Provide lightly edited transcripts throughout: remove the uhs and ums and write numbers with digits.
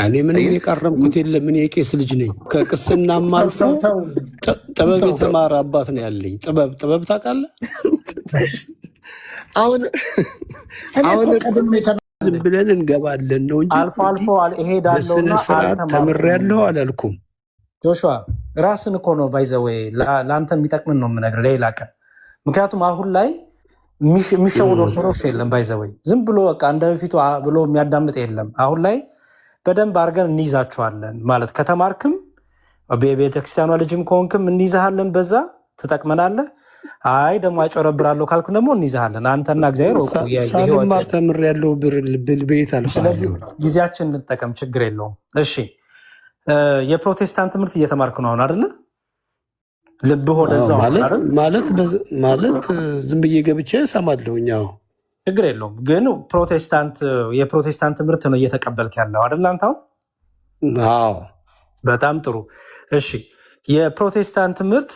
እኔ ምንም የቀረምኩት የለም። እኔ የቄስ ልጅ ነኝ። ከቅስናም አልፎ ጥበብ የተማረ አባት ነው ያለኝ። ጥበብ ታውቃለህ? አሁን ዝም ብለን እንገባለን ነው እንጂ አልፎ አልፎ እሄዳለሁና በስነ ስርዓት ተምሬያለሁ አላልኩም። ጆሹዋ ራስን እኮ ነው ባይዘወይ ለአንተ የሚጠቅምን ነው የምነግርህ ሌላ ቀን። ምክንያቱም አሁን ላይ የሚሸወድ ኦርቶዶክስ የለም ባይዘወይ ዝም ብሎ በቃ እንደ በፊቱ ብሎ የሚያዳምጥ የለም። አሁን ላይ በደንብ አድርገን እንይዛቸዋለን ማለት ከተማርክም ቤተክርስቲያኗ ልጅም ከሆንክም እንይዛሃለን፣ በዛ ትጠቅመናለህ። አይ ደግሞ አጨረብራለሁ ካልኩ ደግሞ እንይዛሃለን። አንተና እግዚአብሔር ሳልማር ተምሬያለሁ ብል ቤት አልፋለሁ። ስለዚህ ጊዜያችን እንጠቀም፣ ችግር የለውም። እሺ የፕሮቴስታንት ትምህርት እየተማርክ ነው አሁን አይደለ? ልብህ ወደዛው ማለት ዝም ብዬ ገብቼ እሰማለሁ። እኛው ችግር የለውም ግን የፕሮቴስታንት ትምህርት ነው እየተቀበልክ ያለው አይደል አንተ አሁን? አዎ በጣም ጥሩ። እሺ የፕሮቴስታንት ትምህርት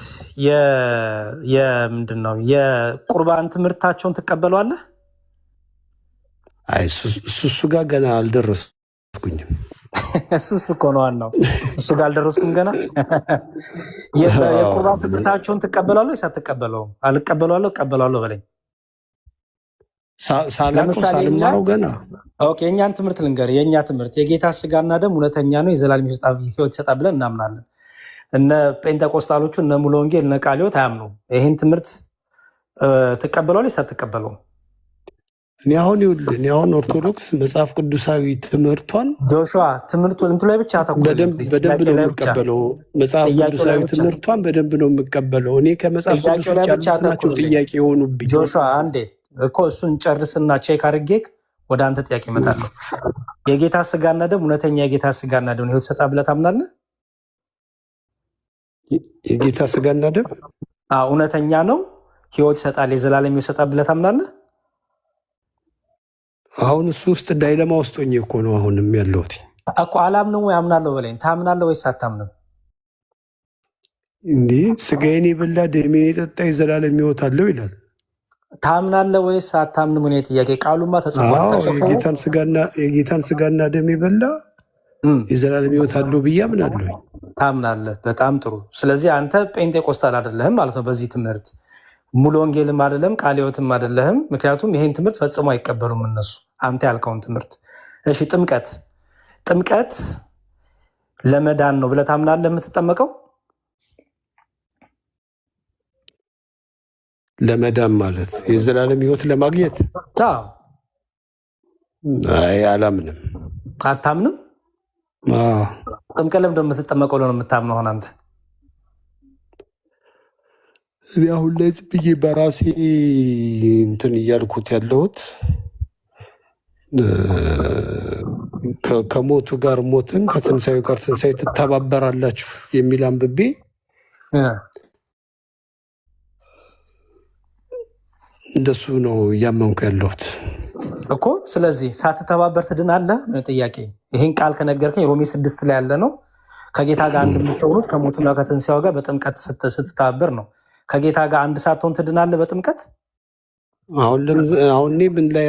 ምንድን ነው? የቁርባን ትምህርታቸውን ትቀበለዋለህ? አይ እሱ ጋር ገና አልደረስኩኝም። እሱ እኮ ነው ዋናው። እሱ ጋር አልደረስኩም ገና። የቁርባን ትምህርታቸውን ትቀበላለህ ወይስ አትቀበለውም? አልቀበለዋለሁ እቀበለዋለሁ በለኝ። ሳልማረው ገና የእኛን ትምህርት ልንገርህ። የእኛ ትምህርት የጌታ ስጋና ደም እውነተኛ ነው፣ የዘላለም ሕይወት ይሰጣል ብለን እናምናለን። እነ ጴንጤቆስጣሎቹ እነ ሙሉ ወንጌል እነ ቃለ ሕይወት አያምኑም። ይህን ትምህርት ትቀበለዋለህ ወይስ አትቀበለውም? እኔ አሁን ኦርቶዶክስ መጽሐፍ ቅዱሳዊ ትምህርቷን ጆሹዋ ትምህርቱን እንቱ ላይ ብቻ በደንብ ነው የምቀበለው። መጽሐፍ ቅዱሳዊ ትምህርቷን በደንብ ነው የምቀበለው። እኔ ከመጽሐፍ ቅዱስ ውጭ ያሉት ናቸው ጥያቄ የሆኑብኝ። ጆሹዋ አንዴ እኮ እሱን ጨርስና ቼክ አድርጌ ወደ አንተ ጥያቄ እመጣለሁ። የጌታ ስጋና ደም እውነተኛ የጌታ ስጋና ደም ሕይወት ይሰጣል ብለህ ታምናለህ? የጌታ ስጋና ደም እውነተኛ ነው፣ ሕይወት ይሰጣል፣ የዘላለም ሕይወት ይሰጣል ብለህ ታምናለህ? አሁን እሱ ውስጥ ዳይለማ ውስጥ ሆኜ እኮ ነው አሁንም ያለሁት እኮ። አላምንም ወይ አምናለሁ በለኝ። ታምናለህ ወይስ አታምንም? እንዲህ ስጋዬን የበላ ደሜን የጠጣ የዘላለም ሕይወት አለው ይላል። ታምናለህ ወይስ አታምንም? እኔ ጥያቄ ቃሉማ ተጽፏል። የጌታን ስጋና ደም የበላ የዘላለም ሕይወት አለው ብዬ አምናለሁ። ታምናለህ? በጣም ጥሩ። ስለዚህ አንተ ጴንጤቆስታል አይደለህም ማለት ነው። በዚህ ትምህርት ሙሉ ወንጌልም አይደለም ቃለ ሕይወትም አይደለህም። ምክንያቱም ይሄን ትምህርት ፈጽሞ አይቀበሉም እነሱ አንተ ያልከውን ትምህርት። እሺ ጥምቀት ለመዳን ነው ብለህ ታምናለህ? የምትጠመቀው ለመዳን ማለት የዘላለም ሕይወት ለማግኘት? አይ አላምንም። አታምንም? ጥምቀት ለምንድን ነው የምትጠመቀው? ነው የምታምነው ሆነ አንተ? እኔ አሁን ላይ ዝም ብዬ በራሴ እንትን እያልኩት ያለሁት ከሞቱ ጋር ሞትን ከትንሳኤው ጋር ትንሳኤ ትተባበራላችሁ የሚል አንብቤ እንደሱ ነው እያመንኩ ያለሁት እኮ። ስለዚህ ሳትተባበር ትድናለህ ነው ጥያቄ። ይህን ቃል ከነገርከኝ ሮሜ 6 ላይ ያለ ነው። ከጌታ ጋር አንድ የምትሆኑት ከሞቱና ከትንሳኤው ጋር በጥምቀት ስትተባበር ነው። ከጌታ ጋር አንድ ሳትሆን ትድናለህ በጥምቀት? አሁን እኔ ምን ላይ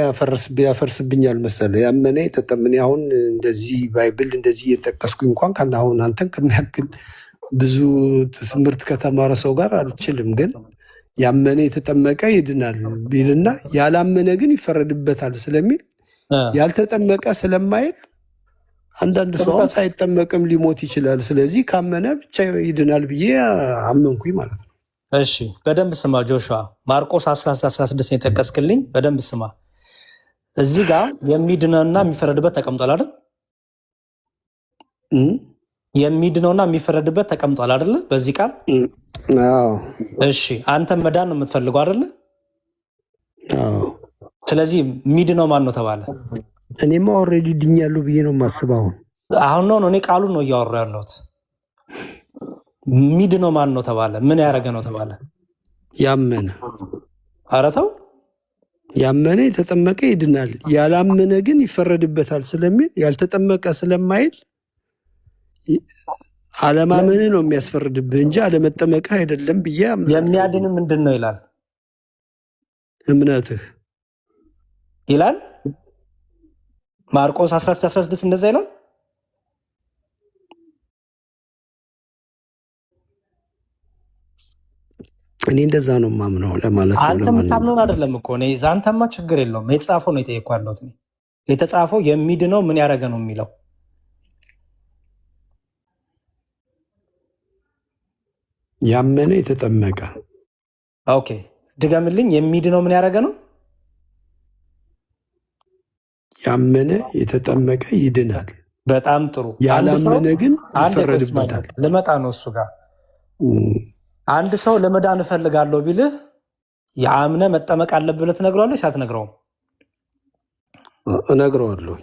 ያፈርስብኛል መሰለህ? ያመነ የተጠመነ አሁን እንደዚህ ባይብል እንደዚህ እየጠቀስኩኝ እንኳን አሁን አንተን ከሚያክል ብዙ ትምህርት ከተማረ ሰው ጋር አልችልም። ግን ያመነ የተጠመቀ ይድናል ቢልና ያላመነ ግን ይፈረድበታል ስለሚል ያልተጠመቀ ስለማይል አንዳንድ ሰው ሳይጠመቅም ሊሞት ይችላል። ስለዚህ ካመነ ብቻ ይድናል ብዬ አመንኩኝ ማለት ነው። እሺ በደንብ ስማ ጆሹዋ፣ ማርቆስ 16 የጠቀስክልኝ በደንብ ስማ። እዚህ ጋር የሚድነውና የሚፈረድበት ተቀምጧል አይደል? የሚድነውና የሚፈረድበት ተቀምጧል አይደለ? በዚህ ቃል እሺ፣ አንተ መዳን ነው የምትፈልገው አይደለ? ስለዚህ የሚድነው ማን ነው ተባለ? እኔማ ኦልሬዲ ድኛለሁ ብዬ ነው የማስበው። አሁን ነው እኔ ቃሉን ነው እያወራሁ ያለሁት። ሚድነው ማን ነው ተባለ? ምን ያደረገ ነው ተባለ? ያመነ። ኧረ ተው፣ ያመነ የተጠመቀ ይድናል፣ ያላመነ ግን ይፈረድበታል ስለሚል ያልተጠመቀ ስለማይል አለማመን ነው የሚያስፈርድብህ እንጂ አለመጠመቅህ አይደለም ብዬ የሚያድን ምንድን ነው ይላል? እምነትህ ይላል። ማርቆስ 16 እንደዛ ይላል። እኔ እንደዛ ነው ማምነው ለማለት ነው። አንተ የምታምነውን አይደለም እኮ እኔ አንተማ ችግር የለውም። የተጻፈው ነው የጠየኩህ ያለሁት እኔ። የተጻፈው የሚድነው ምን ያደረገ ነው የሚለው ያመነ የተጠመቀ። ኦኬ ድገምልኝ። የሚድነው ምን ያደረገ ነው? ያመነ የተጠመቀ ይድናል። በጣም ጥሩ። ያላመነ ግን ይፈረድበታል። ልመጣ ነው እሱ ጋር። አንድ ሰው ለመዳን እፈልጋለሁ ቢልህ የአምነ መጠመቅ አለብህ ብለህ ትነግረዋለህ? ሳትነግረውም? እነግረዋለሁ።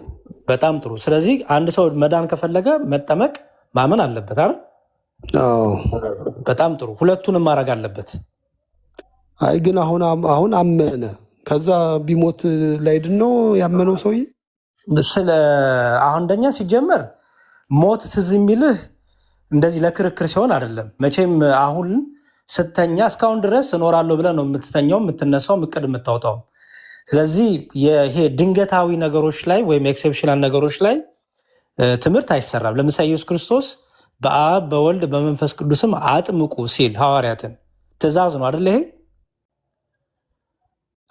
በጣም ጥሩ። ስለዚህ አንድ ሰው መዳን ከፈለገ መጠመቅ ማመን አለበት አይደል? በጣም ጥሩ። ሁለቱንም ማድረግ አለበት። አይ ግን አሁን አመነ፣ ከዛ ቢሞት ላይድን ነው ያመነው ሰውዬ። ስለ አሁን እንደኛ ሲጀመር ሞት ትዝ የሚልህ እንደዚህ ለክርክር ሲሆን አይደለም። መቼም አሁን ስተኛ እስካሁን ድረስ እኖራለሁ ብለህ ነው የምትተኛው፣ የምትነሳው፣ እቅድ የምታወጣው። ስለዚህ ይሄ ድንገታዊ ነገሮች ላይ ወይም ኤክሴፕሽናል ነገሮች ላይ ትምህርት አይሰራም። ለምሳሌ ኢየሱስ ክርስቶስ በአብ በወልድ በመንፈስ ቅዱስም አጥምቁ ሲል ሐዋርያትን ትእዛዝ ነው አይደል? ይሄ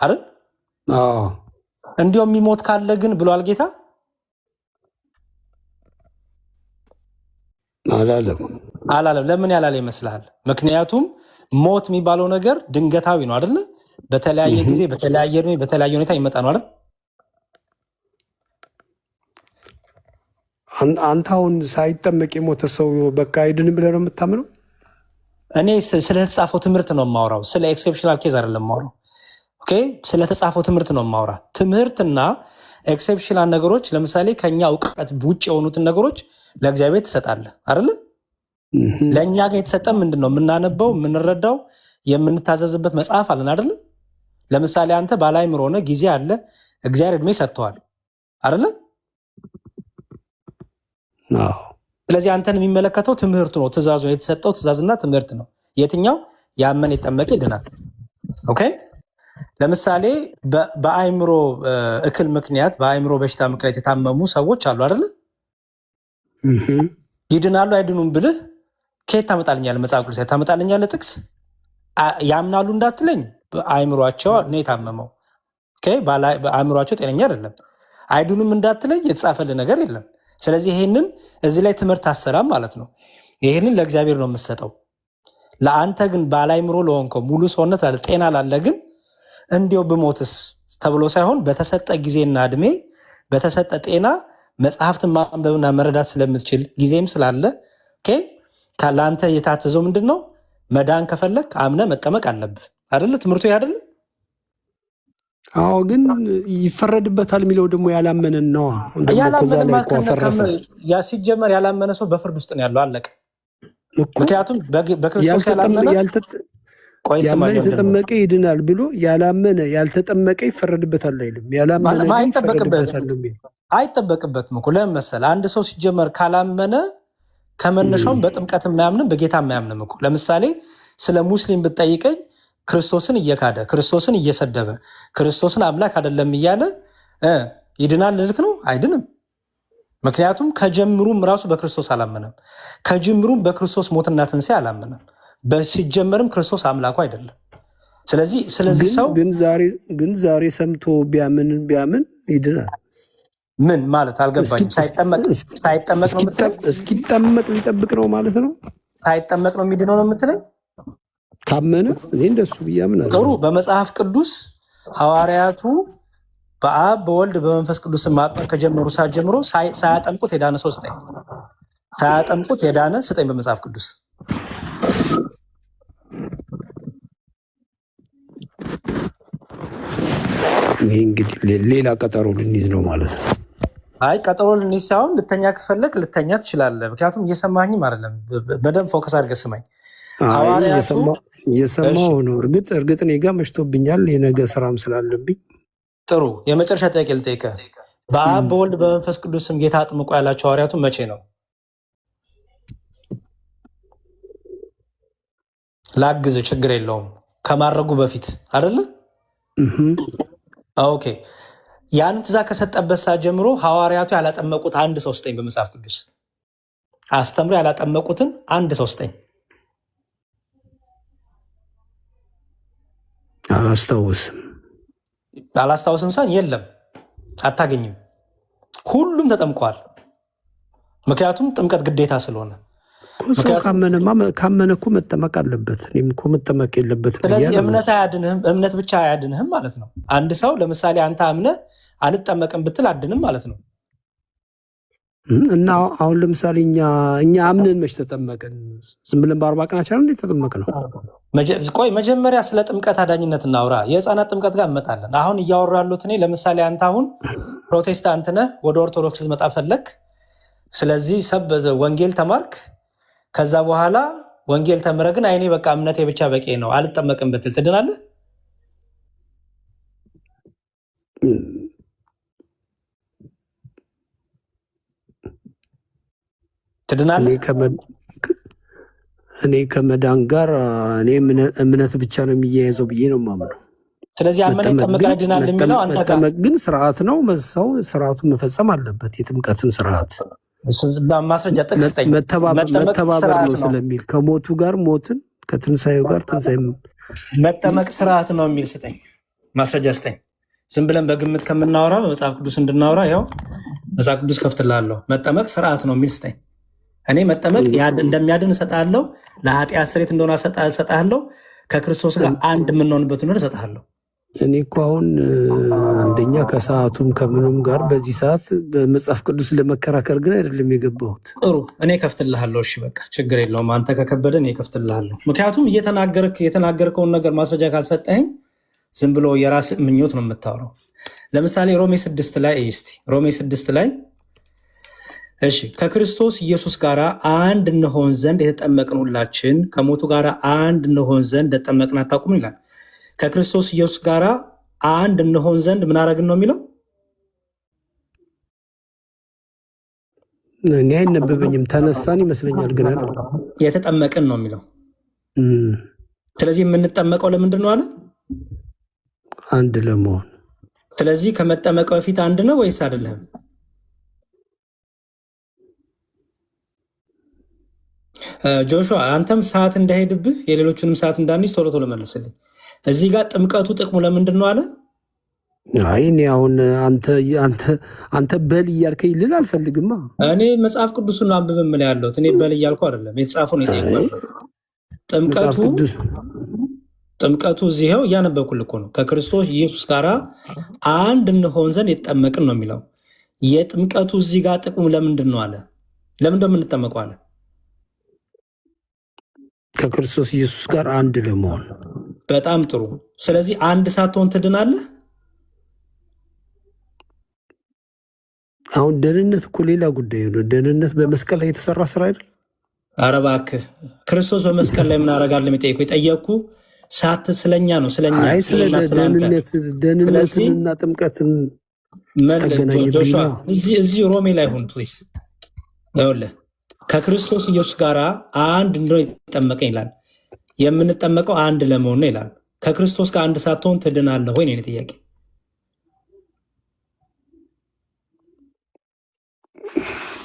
አይደል? እንዲያው የሚሞት ካለ ግን ብሏል ጌታ? አላለም። ለምን ያላለ ይመስልሃል? ምክንያቱም ሞት የሚባለው ነገር ድንገታዊ ነው አይደለ? በተለያየ ጊዜ በተለያየ እድሜ በተለያየ ሁኔታ ይመጣ ነው አይደል? አንተ አሁን ሳይጠመቅ የሞተ ሰው በቃ አይድንም ብለህ ነው የምታምነው? እኔ ስለተጻፈው ትምህርት ነው የማወራው። ስለ ኤክሴፕሽናል ኬዝ አይደለም የማወራው። ኦኬ፣ ስለተጻፈው ትምህርት ነው የማወራ። ትምህርትና ኤክሴፕሽናል ነገሮች ለምሳሌ ከኛ እውቀት ውጭ የሆኑትን ነገሮች ለእግዚአብሔር ትሰጣለህ አይደለ? ለእኛ ግን የተሰጠ ምንድን ነው? የምናነበው፣ የምንረዳው፣ የምንታዘዝበት መጽሐፍ አለን አይደለ? ለምሳሌ አንተ ባለአእምሮ ሆነ ጊዜ አለ፣ እግዚአብሔር እድሜ ሰጥተዋል አይደለ? ስለዚህ አንተን የሚመለከተው ትምህርቱ ነው፣ ትእዛዙ የተሰጠው ትእዛዝና ትምህርት ነው። የትኛው? ያመነ የጠመቀ ይድናል። ኦኬ። ለምሳሌ በአእምሮ እክል ምክንያት በአእምሮ በሽታ ምክንያት የታመሙ ሰዎች አሉ አይደለ? ይድናሉ አይድኑም ብልህ ከየት ታመጣልኛለህ? መጽሐፍ ቅዱስ ታመጣልኛለህ ጥቅስ? ያምናሉ እንዳትለኝ አእምሯቸው ነው የታመመው። አእምሯቸው ጤነኛ አይደለም። አይድኑም እንዳትለኝ የተጻፈልህ ነገር የለም። ስለዚህ ይሄንን እዚህ ላይ ትምህርት አሰራም ማለት ነው። ይሄንን ለእግዚአብሔር ነው የምትሰጠው። ለአንተ ግን ባለአእምሮ ለሆንከው ሙሉ ሰውነት አለ ጤና ላለ ግን እንዲው ብሞትስ ተብሎ ሳይሆን በተሰጠ ጊዜና እድሜ በተሰጠ ጤና መጽሐፍትን ማንበብና መረዳት ስለምትችል ጊዜም ስላለ ለአንተ የታዘዘው ምንድን ነው? መዳን ከፈለግ አምነ መጠመቅ አለብህ አይደለ? ትምህርቱ አይደለ? አዎ፣ ግን ይፈረድበታል የሚለው ደግሞ ያላመነን ነው። ሲጀመር ያላመነ ሰው በፍርድ ውስጥ ነው ያለው። አለቀ። ምክንያቱም በክርስቶስ ያላመነ ያመነ የተጠመቀ ይድናል ብሎ ያላመነ ያልተጠመቀ ይፈረድበታል አይልም። ያላመነ አይጠበቅበትም እኮ። ለምን መሰለህ? አንድ ሰው ሲጀመር ካላመነ ከመነሻውም በጥምቀት የማያምንም በጌታ የማያምንም እኮ። ለምሳሌ ስለ ሙስሊም ብትጠይቀኝ ክርስቶስን እየካደ ክርስቶስን እየሰደበ ክርስቶስን አምላክ አይደለም እያለ ይድናል ልልክ ነው? አይድንም። ምክንያቱም ከጀምሩም ራሱ በክርስቶስ አላመነም። ከጅምሩም በክርስቶስ ሞትና ትንሣኤ አላመነም። በሲጀመርም ክርስቶስ አምላኩ አይደለም። ስለዚህ ሰው ግን ዛሬ ሰምቶ ቢያምን ይድናል። ምን ማለት አልገባኝም። ሳይጠመቅ ነው የምትለኝ? እስኪጠመቅ ሊጠብቅ ነው ማለት ነው። ሳይጠመቅ ነው የሚድነው ነው የምትለኝ? ካመነ እኔ እንደሱ ብያምን። ጥሩ። በመጽሐፍ ቅዱስ ሐዋርያቱ በአብ በወልድ በመንፈስ ቅዱስ ማጥመቅ ከጀመሩ ሰዓት ጀምሮ ሳያጠምቁት የዳነ ሰው ስጠኝ። ሳያጠምቁት የዳነ ስጠኝ በመጽሐፍ ቅዱስ። ይህ እንግዲህ ሌላ ቀጠሮ ልንይዝ ነው ማለት ነው። አይ ቀጠሮ ልንይዝ ሳይሆን ልተኛ ከፈለግ ልተኛ ትችላለህ። ምክንያቱም እየሰማኝም አይደለም። በደንብ ፎከስ አድርገህ ስማኝ። እየሰማሁ ነው። እርግጥ እኔ ጋ መሽቶብኛል፣ የነገ ስራም ስላለብኝ። ጥሩ። የመጨረሻ ጥያቄ ልጠይቅህ። በአብ በወልድ በመንፈስ ቅዱስ ስም ጌታ አጥምቆ ያላቸው ሐዋርያቱ መቼ ነው? ላግዝ፣ ችግር የለውም። ከማድረጉ በፊት አይደለ? ኦኬ። ያን ትእዛዝ ከሰጠበት ሰዓት ጀምሮ ሐዋርያቱ ያላጠመቁት አንድ ሰው ስጠኝ በመጽሐፍ ቅዱስ። አስተምሮ ያላጠመቁትን አንድ ሰው ስጠኝ። አላስታውስም። አላስታውስም ሳይሆን የለም፣ አታገኝም። ሁሉም ተጠምቀዋል። ምክንያቱም ጥምቀት ግዴታ ስለሆነ። ሰው ካመነ እኮ መጠመቅ አለበት። እኔም እኮ መጠመቅ የለበትም። ስለዚህ እምነት አያድንህም፣ እምነት ብቻ አያድንህም ማለት ነው። አንድ ሰው ለምሳሌ አንተ አምነህ አልጠመቅም ብትል አድንም ማለት ነው። እና አሁን ለምሳሌ እኛ አምነን መች ተጠመቅን? ዝም ብለን በ40 ቀናችን እንዴት ተጠመቅ ነው? ቆይ መጀመሪያ ስለ ጥምቀት አዳኝነት እናውራ። የህፃናት ጥምቀት ጋር እንመጣለን። አሁን እያወሩ ያሉት እኔ ለምሳሌ አንተ አሁን ፕሮቴስታንት ነህ፣ ወደ ኦርቶዶክስ ልትመጣ ፈለግ። ስለዚህ ወንጌል ተማርክ። ከዛ በኋላ ወንጌል ተምረ ግን አይኔ በቃ እምነቴ ብቻ በቂ ነው አልጠመቅም ብትል ትድናለህ? ትድናለህ? እኔ ከመዳን ጋር እኔ እምነት ብቻ ነው የሚያያዘው ብዬ ነው የማምነው። ስለዚህ አመነ ይጠመቃል ይድናል የሚለው አንተ ጋር መጠመቅ ግን ስርዓት ነው። ሰው ስርዓቱን መፈጸም አለበት። የጥምቀትን ስርዓት ማስረጃ ጥቅስ ስጠኝ። መተባበር ነው ስለሚል ከሞቱ ጋር ሞትን ከትንሳኤው ጋር ትንሳኤ መጠመቅ ስርዓት ነው የሚል ስጠኝ፣ ማስረጃ ስጠኝ። ዝም ብለን በግምት ከምናወራ በመጽሐፍ ቅዱስ እንድናወራ ያው መጽሐፍ ቅዱስ ከፍትላለሁ። መጠመቅ ስርዓት ነው የሚል ስጠኝ። እኔ መጠመቅ እንደሚያድን እሰጥሃለሁ፣ ለኃጢአት ስርየት እንደሆነ እሰጥሃለሁ፣ ከክርስቶስ ጋር አንድ የምንሆንበት እንደሆነ እሰጥሃለሁ። እኔ እኮ አሁን አንደኛ ከሰዓቱም ከምኑም ጋር በዚህ ሰዓት በመጽሐፍ ቅዱስ ለመከራከር ግን አይደለም የገባሁት። ጥሩ፣ እኔ ከፍትልሃለሁ። እሺ በቃ ችግር የለውም። አንተ ከከበደ እኔ ከፍትልሃለሁ። ምክንያቱም የተናገርከውን ነገር ማስረጃ ካልሰጠኝ ዝም ብሎ የራስ ምኞት ነው የምታወራው። ለምሳሌ ሮሜ 6 ላይ እስቲ ሮሜ 6 ላይ እሺ ከክርስቶስ ኢየሱስ ጋር አንድ እንሆን ዘንድ የተጠመቅን ሁላችን ከሞቱ ጋር አንድ እንሆን ዘንድ እንደተጠመቅን አታውቁም ይላል። ከክርስቶስ ኢየሱስ ጋር አንድ እንሆን ዘንድ ምን አደረግን ነው የሚለው? እኔ አይነበበኝም፣ ተነሳን ይመስለኛል። ግን የተጠመቅን ነው የሚለው። ስለዚህ የምንጠመቀው ለምንድን ነው አለ? አንድ ለመሆን። ስለዚህ ከመጠመቅ በፊት አንድ ነው ወይስ አይደለም? ጆሹዋ አንተም ሰዓት እንዳይሄድብህ የሌሎቹንም ሰዓት እንዳንይዝ ቶሎ ቶሎ መልስልኝ። እዚህ ጋር ጥምቀቱ ጥቅሙ ለምንድን ነው አለ? አይ እኔ አሁን አንተ በል እያልከኝ ልል አልፈልግማ። እኔ መጽሐፍ ቅዱስን አንብብ ምን ያለሁት እኔ በል እያልኩ አይደለም። የተጻፈው ነው የጠየቅኩት። ጥምቀቱ እዚህው እያነበብኩልህ እኮ ነው። ከክርስቶስ ኢየሱስ ጋር አንድ እንሆን ዘንድ የተጠመቅን ነው የሚለው። የጥምቀቱ እዚህ ጋር ጥቅሙ ለምንድን ነው አለ? ለምንድን ነው የምንጠመቀው አለ? ከክርስቶስ ኢየሱስ ጋር አንድ ለመሆን። በጣም ጥሩ። ስለዚህ አንድ ሳትሆን ትድናለህ። አሁን ደህንነት እኮ ሌላ ጉዳይ ነው። ደህንነት በመስቀል ላይ የተሰራ ስራ አይደል? ኧረ እባክህ ክርስቶስ በመስቀል ላይ ምን አደርጋለሁ የሚጠይቁ የጠየቅኩ ሳት ስለኛ ነው። ስለኛ ስለ ደህንነትንና ጥምቀትን እዚህ ሮሜ ላይ ሁን ፕሊዝ። ይኸውልህ ከክርስቶስ ኢየሱስ ጋር አንድ እንደሆነ የተጠመቀን ይላል። የምንጠመቀው አንድ ለመሆን ነው ይላል። ከክርስቶስ ጋር አንድ ሳትሆን ትድናለህ ወይ ነው ጥያቄ።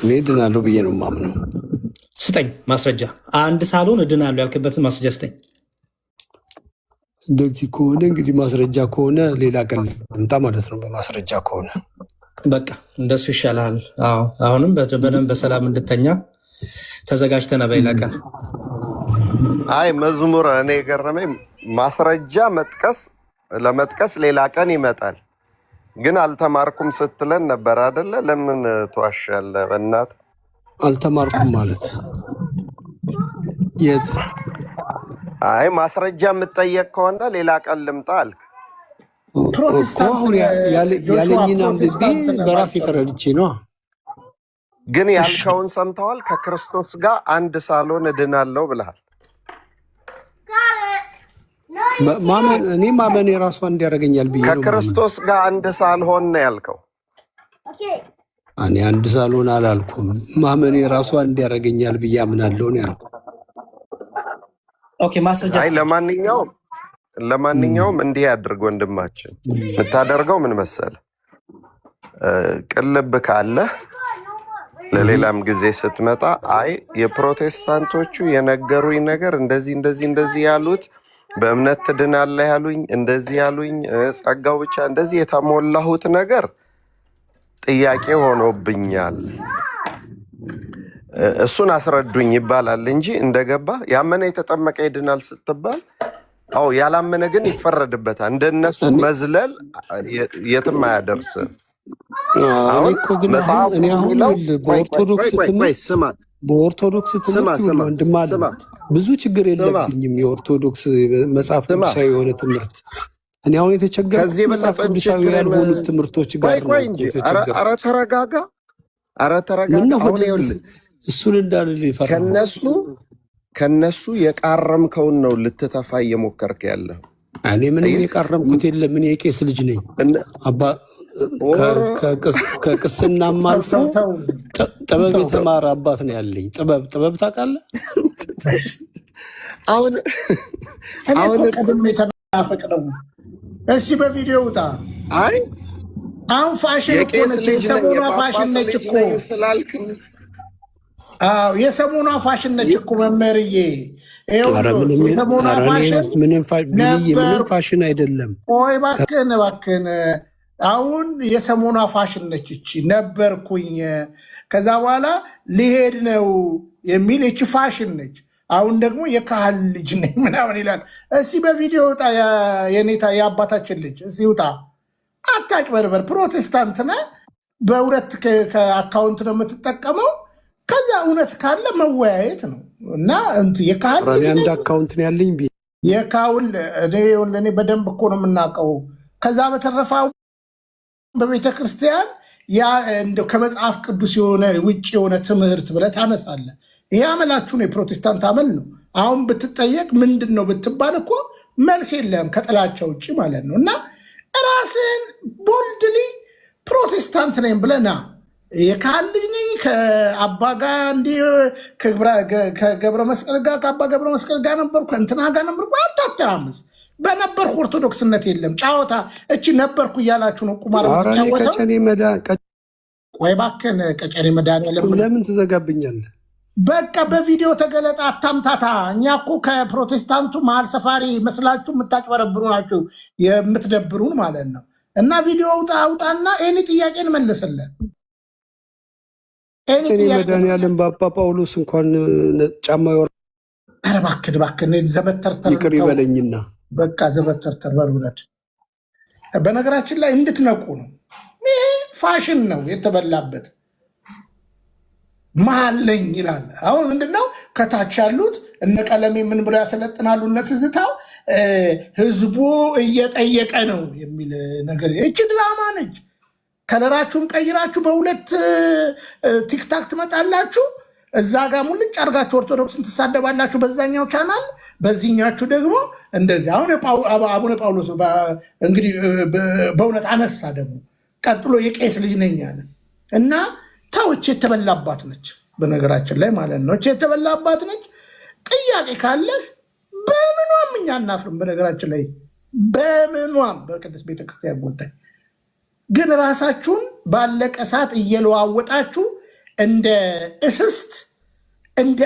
እኔ እድናለሁ ብዬ ነው የማምነው። ስጠኝ ማስረጃ። አንድ ሳልሆን እድናለሁ ያልክበትን ማስረጃ ስጠኝ። እንደዚህ ከሆነ እንግዲህ ማስረጃ ከሆነ ሌላ ቀን ልምጣ ማለት ነው። በማስረጃ ከሆነ በቃ እንደሱ ይሻላል። አሁንም በደንብ በሰላም እንድተኛ ተዘጋጅተና በሌላ ቀን። አይ መዝሙር እኔ የገረመኝ ማስረጃ ለመጥቀስ ሌላ ቀን ይመጣል። ግን አልተማርኩም ስትለን ነበር አደለ? ለምን ትዋሻለህ? በእናት አልተማርኩም ማለት የት? አይ ማስረጃ የምጠየቅ ከሆነ ሌላ ቀን ልምጣ አልክ። አሁን ያለኝን አንብቤ በራሴ ተረድቼ ነው። ግን ያልከውን ሰምተዋል። ከክርስቶስ ጋር አንድ ሳልሆን እድናለሁ ብለሃል። እኔ ማመን የራሷ እንዲያደርገኛል ብዬ ከክርስቶስ ጋር አንድ ሳልሆን ነው ያልከው። እኔ አንድ ሳልሆን አላልኩም። ማመን የራሷ እንዲያደርገኛል ብዬ አምናለሁ ነው ያልኩት። ኦኬ ማስረጃ። ለማንኛውም እንዲህ ያድርግ ወንድማችን። የምታደርገው ምን መሰለህ? ቅልብ ካለ ለሌላም ጊዜ ስትመጣ አይ የፕሮቴስታንቶቹ የነገሩኝ ነገር እንደዚህ ያሉት በእምነት ትድናለህ ያሉኝ እንደዚህ ያሉኝ ጸጋው ብቻ እንደዚህ የተሞላሁት ነገር ጥያቄ ሆኖብኛል። እሱን አስረዱኝ ይባላል እንጂ እንደገባ ያመነ የተጠመቀ ይድናል ስትባል አው ያላመነ ግን ይፈረድበታል። እንደነሱ መዝለል የትም አያደርስ። አሁን እኔ አሁን በኦርቶዶክስ ትምህርት ወንድማለ ብዙ ችግር የለብኝም። የኦርቶዶክስ መጽሐፍ ቅዱሳዊ የሆነ ትምህርት እኔ አሁን የተቸገርኩት መጽሐፍ ቅዱሳዊ ያልሆኑት ትምህርቶች ጋር ነው የተቸገርኩት። ኧረ ተረጋጋ፣ ኧረ ተረጋጋ። አሁን ይኸውልህ እሱን እንዳልል ይፈራል። ከነሱ የቃረምከውን ነው ልትተፋ እየሞከርክ ያለው። እኔ ምንም የቃረምኩት የለም። እኔ የቄስ ልጅ ነኝ። አባ ከቅስናም አልፎ ጥበብ የተማረ አባት ነው ያለኝ። ጥበብ ታውቃለህ? አሁን ቀድሜ ተናፈቅ ነው። እሺ በቪዲዮ ውጣ። አሁን ፋሽን እኮ ነች፣ የሰሞኗ ፋሽን ነች እኮ ስላልክ የሰሞኗ ፋሽን ነች እኮ መመርዬ። የሰሞኗ ፋሽን ምንም ፋሽን አይደለም። ቆይ እባክህን አሁን የሰሞኗ ፋሽን ነች እቺ። ነበርኩኝ ከዛ በኋላ ሊሄድ ነው የሚል እቺ ፋሽን ነች። አሁን ደግሞ የካህን ልጅ ነኝ ምናምን ይላል። እስኪ በቪዲዮ ውጣ፣ የኔታ የአባታችን ልጅ እስኪ ውጣ። አታጭበርበር። ፕሮቴስታንት ነህ፣ በሁለት አካውንት ነው የምትጠቀመው። ከዛ እውነት ካለ መወያየት ነው እና የካህን ልጅ አንድ አካውንት ነው ያለኝ። የካህን እኔ በደንብ እኮ ነው የምናውቀው። ከዛ በተረፈ በቤተ ክርስቲያን ከመጽሐፍ ቅዱስ የሆነ ውጭ የሆነ ትምህርት ብለህ ታነሳለህ። ይሄ አመላችሁን የፕሮቴስታንት አመል ነው። አሁን ብትጠየቅ ምንድን ነው ብትባል እኮ መልስ የለም ከጥላቻ ውጭ ማለት ነው። እና ራስን ቦልድሊ ፕሮቴስታንት ነኝ ብለህ ና። የካህን ልጅ ነኝ ከአባ ጋር እንዲህ ከገብረ መስቀል ጋር ከአባ ገብረ መስቀል ጋር ነበርኩ ከእንትና ጋር ነበርኩ። አታተራምስ። በነበርኩ ኦርቶዶክስነት የለም ጨዋታ። እቺ ነበርኩ እያላችሁ ነው ቁማር የምትጫወተው። ቆይ እባክህን ቀጨኔ መድኃኒዓለም ለምን ትዘጋብኛለህ? በቃ በቪዲዮ ተገለጣ፣ አታምታታ። እኛ እኮ ከፕሮቴስታንቱ መሀል ሰፋሪ መስላችሁ የምታጭበረብሩ ናችሁ፣ የምትደብሩን ማለት ነው። እና ቪዲዮ አውጣና ኤኒ ጥያቄ እንመልስለን። መድኃኒዓለም በአባ ጳውሎስ እንኳን ጫማ ይወር። ኧረ እባክህን ዘበተርተር ይቅር ይበለኝና በቃ ዘበተርተር በርብረድ። በነገራችን ላይ እንድትነቁ ነው። ይሄ ፋሽን ነው የተበላበት። መሀል ነኝ ይላል። አሁን ምንድነው ከታች ያሉት እነ ቀለሜ ምን ብለው ያሰለጥናሉ? እነ ትዝታው ህዝቡ እየጠየቀ ነው የሚል ነገር። እች ድራማ ነች። ከለራችሁን ቀይራችሁ በሁለት ቲክታክ ትመጣላችሁ። እዛ ጋር ሙልጭ አድርጋችሁ ኦርቶዶክስን ትሳደባላችሁ በዛኛው ቻናል፣ በዚህኛችሁ ደግሞ እንደዚህ። አሁን አቡነ ጳውሎስ እንግዲህ በእውነት አነሳ ደግሞ ቀጥሎ የቄስ ልጅ ነኝ ያለ እና ታውች የተበላባት ነች። በነገራችን ላይ ማለት ነው የተበላባት ነች። ጥያቄ ካለ በምኗም እኛ አናፍርም። በነገራችን ላይ በምኗም በቅድስት ቤተክርስቲያን ጉዳይ ግን ራሳችሁን ባለቀ ሰዓት እየለዋወጣችሁ እንደ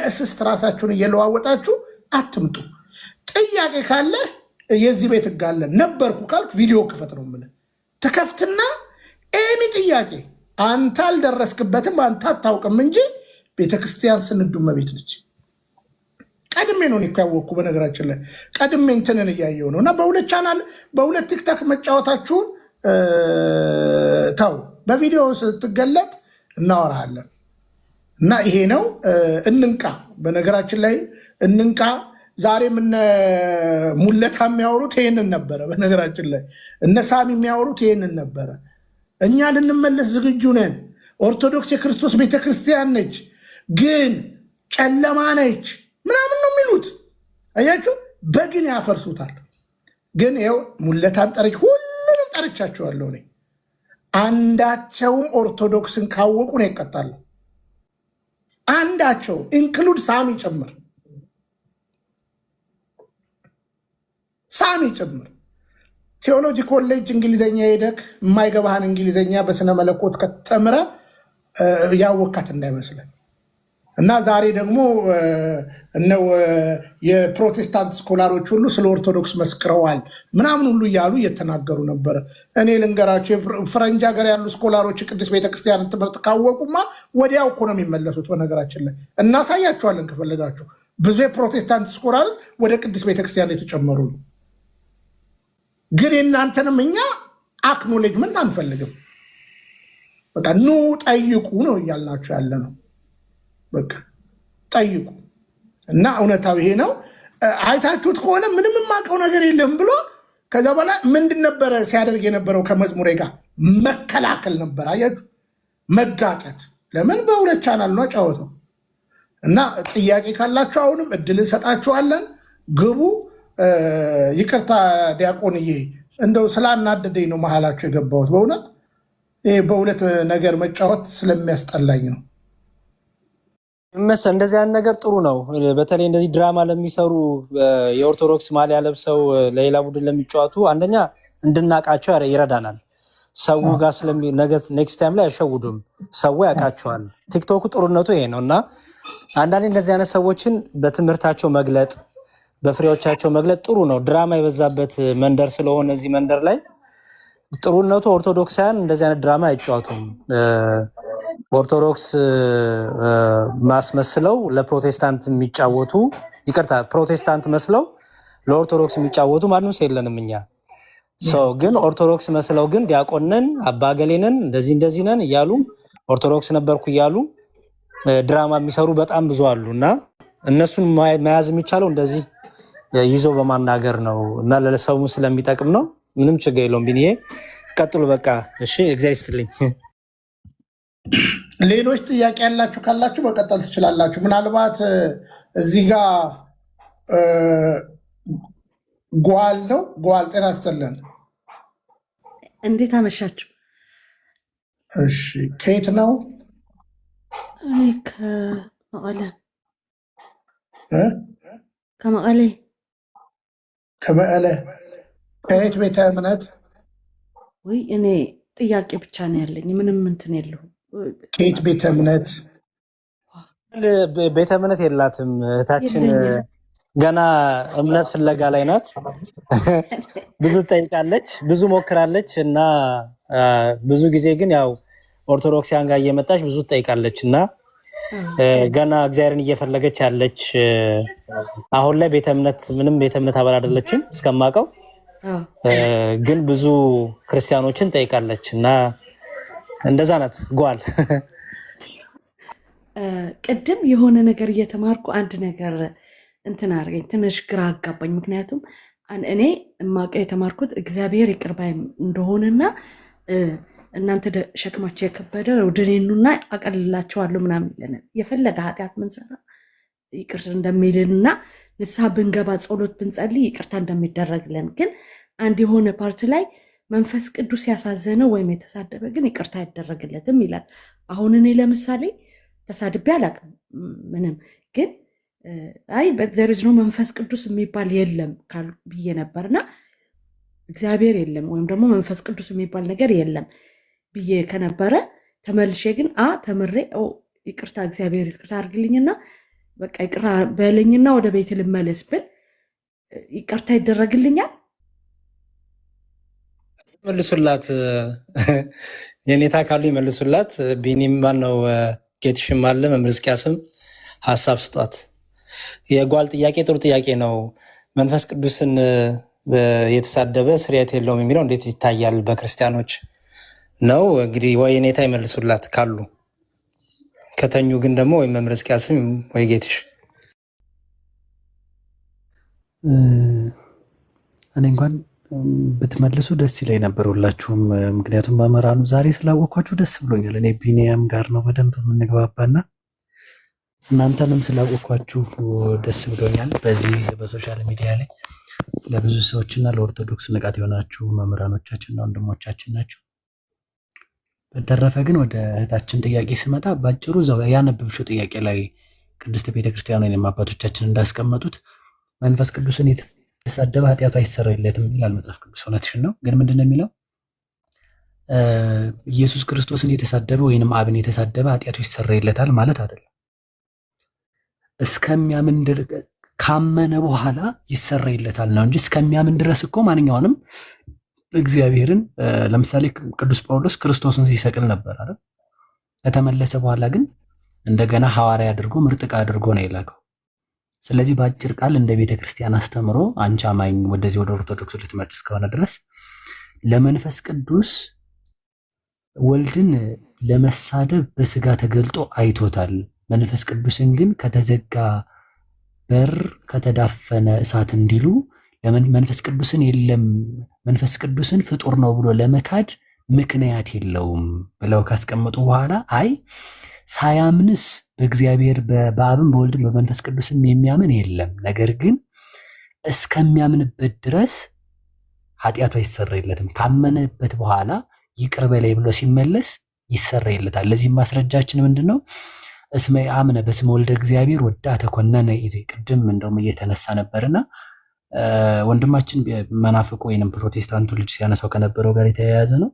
እስስት ራሳችሁን እየለዋወጣችሁ አትምጡ። ጥያቄ ካለ የዚህ ቤት እጋለን ነበርኩ ካልክ ቪዲዮ ክፈት ነው የምልህ። ትከፍትና ኤኒ ጥያቄ አንተ አልደረስክበትም፣ አንተ አታውቅም እንጂ ቤተክርስቲያን ስንዱ መቤት ነች። ቀድሜ ነው ያወቅኩ። በነገራችን ላይ ቀድሜ እንትንን እያየው ነው። እና በሁለት ቻናል በሁለት ቲክታክ መጫወታችሁን ተው። በቪዲዮ ስትገለጥ እናወራለን። እና ይሄ ነው እንንቃ። በነገራችን ላይ እንንቃ። ዛሬም እነ ሙለታ የሚያወሩት ይሄንን ነበረ። በነገራችን ላይ እነ ሳሚ የሚያወሩት ይሄንን ነበረ። እኛ ልንመለስ ዝግጁ ነን። ኦርቶዶክስ የክርስቶስ ቤተክርስቲያን ነች፣ ግን ጨለማ ነች ምናምን ነው የሚሉት። አያችሁ፣ በግን ያፈርሱታል። ግን ይኸው ሙለታን ጠርቼ ሁሉንም ጠርቻቸዋለሁ። እኔ አንዳቸውም ኦርቶዶክስን ካወቁ ነው ይቀጣሉ። አንዳቸው ኢንክሉድ ሳሚ ጭምር ቴዎሎጂ ኮሌጅ እንግሊዘኛ ሄደክ የማይገባህን እንግሊዘኛ በስነ መለኮት ከተምረ ያወካት እንዳይመስለን። እና ዛሬ ደግሞ እነው የፕሮቴስታንት ስኮላሮች ሁሉ ስለ ኦርቶዶክስ መስክረዋል ምናምን ሁሉ እያሉ እየተናገሩ ነበረ። እኔ ልንገራቸው ፈረንጅ ሀገር ያሉ ስኮላሮች ቅድስት ቤተክርስቲያን ትምህርት ካወቁማ ወዲያው እኮ ነው የሚመለሱት። በነገራችን ላይ እናሳያቸዋለን ከፈለጋችሁ። ብዙ የፕሮቴስታንት ስኮላር ወደ ቅድስት ቤተክርስቲያን የተጨመሩ ነው። ግን የእናንተንም እኛ አክኖሌጅመንት አንፈልግም። በቃ ኑ ጠይቁ ነው እያልናቸው ያለ ነው። በቃ ጠይቁ እና እውነታው ይሄ ነው። አይታችሁት ከሆነ ምንም የማውቀው ነገር የለም ብሎ ከዛ በኋላ ምንድን ነበረ ሲያደርግ የነበረው? ከመዝሙሬ ጋር መከላከል ነበር። አያችሁ፣ መጋጨት። ለምን? በሁለት ቻናል ነው ጫወተው። እና ጥያቄ ካላችሁ አሁንም እድል እንሰጣችኋለን፣ ግቡ። ይቅርታ ዲያቆንዬ፣ እንደው ስላናደደኝ ነው መሀላችሁ የገባሁት። በእውነት ይሄ በሁለት ነገር መጫወት ስለሚያስጠላኝ ነው። እንደዚህ አይነት ነገር ጥሩ ነው። በተለይ እንደዚህ ድራማ ለሚሰሩ የኦርቶዶክስ ማሊያ ለብሰው ለሌላ ቡድን ለሚጫወቱ አንደኛ እንድናቃቸው ይረዳናል። ሰው ጋር ኔክስት ታይም ላይ አይሸውዱም። ሰው ያውቃቸዋል። ቲክቶኩ ጥሩነቱ ይሄ ነው እና አንዳንዴ እንደዚህ አይነት ሰዎችን በትምህርታቸው መግለጥ፣ በፍሬዎቻቸው መግለጥ ጥሩ ነው። ድራማ የበዛበት መንደር ስለሆነ እዚህ መንደር ላይ ጥሩነቱ ኦርቶዶክሳውያን እንደዚህ አይነት ድራማ አይጫወቱም። ኦርቶዶክስ ማስመስለው ለፕሮቴስታንት የሚጫወቱ ይቅርታ፣ ፕሮቴስታንት መስለው ለኦርቶዶክስ የሚጫወቱ ማንም ሰው የለንም እኛ ሰው። ግን ኦርቶዶክስ መስለው ግን ዲያቆንን አባገሌንን እንደዚህ ነን እያሉ ኦርቶዶክስ ነበርኩ እያሉ ድራማ የሚሰሩ በጣም ብዙ አሉ እና እነሱን መያዝ የሚቻለው እንደዚህ ይዞ በማናገር ነው እና ለሰው ስለሚጠቅም ነው። ምንም ችግር የለውም። ቢኒዬ ቀጥሉ። በቃ እሺ፣ እግዚአብሔር ይስጥልኝ። ሌሎች ጥያቄ ያላችሁ ካላችሁ መቀጠል ትችላላችሁ። ምናልባት እዚህ ጋር ጓል ነው። ጓል ጤና ይስጥልን። እንዴት አመሻችሁ? እሺ፣ ከየት ነው? እኔ ከመቀለ ከመቀለ። ከየት ቤተ እምነት? ወይ እኔ ጥያቄ ብቻ ነው ያለኝ፣ ምንም እንትን የለሁም። ከየት ቤተ እምነት? ቤተ እምነት የላትም እህታችን፣ ገና እምነት ፍለጋ ላይ ናት። ብዙ ጠይቃለች፣ ብዙ ሞክራለች እና ብዙ ጊዜ ግን ያው ኦርቶዶክሲያን ጋር እየመጣች ብዙ ጠይቃለች እና ገና እግዚአብሔርን እየፈለገች ያለች አሁን ላይ ምንም ቤተ እምነት አባል አይደለችም እስከማውቀው፣ ግን ብዙ ክርስቲያኖችን ጠይቃለች እና እንደዛ ናት ጓል። ቅድም የሆነ ነገር እየተማርኩ አንድ ነገር እንትን አድርገኝ ትንሽ ግራ አጋባኝ። ምክንያቱም እኔ የማውቀው የተማርኩት እግዚአብሔር ይቅር ባይ እንደሆነና እናንተ ሸክማቸው የከበደ ወደ እኔ ኑና አቀልላቸዋለሁ ምናምን ይለናል። የፈለገ ኃጢአት ምንሰራ ይቅር እንደሚልንና ንስሐ ብንገባ ጸሎት ብንጸልይ ይቅርታ እንደሚደረግልን፣ ግን አንድ የሆነ ፓርት ላይ መንፈስ ቅዱስ ያሳዘነ ወይም የተሳደበ ግን ይቅርታ አይደረግለትም ይላል። አሁን እኔ ለምሳሌ ተሳድቤ አላውቅም ምንም፣ ግን አይ በእግዚአብሔር ነው መንፈስ ቅዱስ የሚባል የለም ብዬ ነበርና እግዚአብሔር የለም ወይም ደግሞ መንፈስ ቅዱስ የሚባል ነገር የለም ብዬ ከነበረ ተመልሼ ግን ተምሬ ይቅርታ እግዚአብሔር ይቅርታ አድርግልኝና በቃ ይቅር በለኝና ወደ ቤት ልመለስ ብል ይቅርታ ይደረግልኛል? መልሱላት፣ የኔታ ካሉ ይመልሱላት። ቢኒም ማነው ጌትሽም አለ መምህር ሕዝቅያስም ሀሳብ ስጧት። የጓል ጥያቄ ጥሩ ጥያቄ ነው። መንፈስ ቅዱስን የተሳደበ ስርየት የለውም የሚለው እንዴት ይታያል በክርስቲያኖች ነው? እንግዲህ ወይ ኔታ ይመልሱላት ካሉ፣ ከተኙ ግን ደግሞ ወይ መምህር ሕዝቅያስም ወይ ጌትሽ። እኔ እንኳን ብትመልሱ ደስ ይለኝ ነበር ሁላችሁም። ምክንያቱም መምህራኑ ዛሬ ስላወኳችሁ ደስ ብሎኛል። እኔ ቢኒያም ጋር ነው በደንብ የምንግባባና እናንተንም ስላወኳችሁ ደስ ብሎኛል። በዚህ በሶሻል ሚዲያ ላይ ለብዙ ሰዎችና ለኦርቶዶክስ ንቃት የሆናችሁ መምህራኖቻችንና ወንድሞቻችን ናቸው። በተረፈ ግን ወደ እህታችን ጥያቄ ስመጣ ባጭሩ እዛው ያነበብሽው ጥያቄ ላይ ቅድስት ቤተክርስቲያን ወይም አባቶቻችን እንዳስቀመጡት መንፈስ ቅዱስን የተሳደበ ኃጢአቱ አይሰረይለትም ይላል መጽሐፍ ቅዱስ። እውነትሽን ነው። ግን ምንድን ነው የሚለው? ኢየሱስ ክርስቶስን የተሳደበ ወይንም አብን የተሳደበ ኃጢአቱ ይሰረይለታል ማለት አይደለም። እስከሚያምን ካመነ በኋላ ይሰረይለታል ነው እንጂ እስከሚያምን ድረስ እኮ ማንኛውንም እግዚአብሔርን ለምሳሌ ቅዱስ ጳውሎስ ክርስቶስን ሲሰቅል ነበር አይደል? ከተመለሰ በኋላ ግን እንደገና ሐዋርያ አድርጎ ምርጥቃ አድርጎ ነው የላከው። ስለዚህ በአጭር ቃል እንደ ቤተ ክርስቲያን አስተምሮ አንቺ አማኝ ወደዚህ ወደ ኦርቶዶክስ ልትመጭ እስከሆነ ድረስ ለመንፈስ ቅዱስ ወልድን ለመሳደብ በስጋ ተገልጦ አይቶታል። መንፈስ ቅዱስን ግን ከተዘጋ በር ከተዳፈነ እሳት እንዲሉ መንፈስ ቅዱስን የለም መንፈስ ቅዱስን ፍጡር ነው ብሎ ለመካድ ምክንያት የለውም ብለው ካስቀመጡ በኋላ አይ ሳያምንስ በእግዚአብሔር በአብም በወልድም በመንፈስ ቅዱስም የሚያምን የለም፣ ነገር ግን እስከሚያምንበት ድረስ ኃጢአቱ አይሰረይለትም፣ ካመነበት በኋላ ይቅር በላይ ብሎ ሲመለስ ይሰረይለታል። ለዚህም ማስረጃችን ምንድን ነው? እስመ አምነ በስመ ወልደ እግዚአብሔር ወዳ ተኮነነ ይዜ ቅድም እንደውም እየተነሳ ነበርና ወንድማችን መናፍቁ ወይንም ፕሮቴስታንቱ ልጅ ሲያነሳው ከነበረው ጋር የተያያዘ ነው።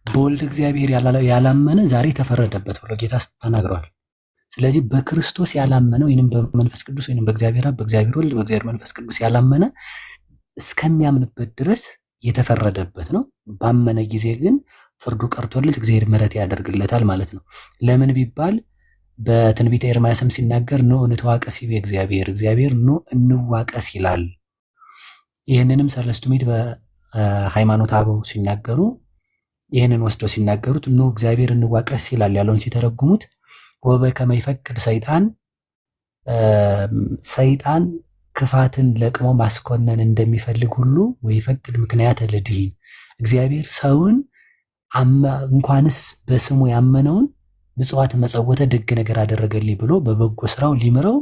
በወልድ እግዚአብሔር ያላመነ ዛሬ ተፈረደበት ብሎ ጌታ ተናግሯል። ስለዚህ በክርስቶስ ያላመነ ወይንም በመንፈስ ቅዱስ ወይንም በእግዚአብሔር አብ በእግዚአብሔር ወልድ በእግዚአብሔር መንፈስ ቅዱስ ያላመነ እስከሚያምንበት ድረስ የተፈረደበት ነው። ባመነ ጊዜ ግን ፍርዱ ቀርቶለት እግዚአብሔር ምሕረት ያደርግለታል ማለት ነው። ለምን ቢባል በትንቢተ ኤርምያስም ሲናገር ኖ እንተዋቀስ ይቤ እግዚአብሔር ኖ እንዋቀስ ይላል። ይህንንም ሰለስቱ ምዕት በሃይማኖተ አበው ሲናገሩ ይህንን ወስደው ሲናገሩት ኖ እግዚአብሔር እንዋቀስ ይላል ያለውን ሲተረጉሙት ወበከመ ይፈቅድ ሰይጣን ክፋትን ለቅሞ ማስኮነን እንደሚፈልግ ሁሉ ወይፈቅድ ምክንያተ ለድኂን እግዚአብሔር ሰውን እንኳንስ በስሙ ያመነውን ምጽዋት መጸወተ ደግ ነገር አደረገልኝ ብሎ በበጎ ስራው ሊምረው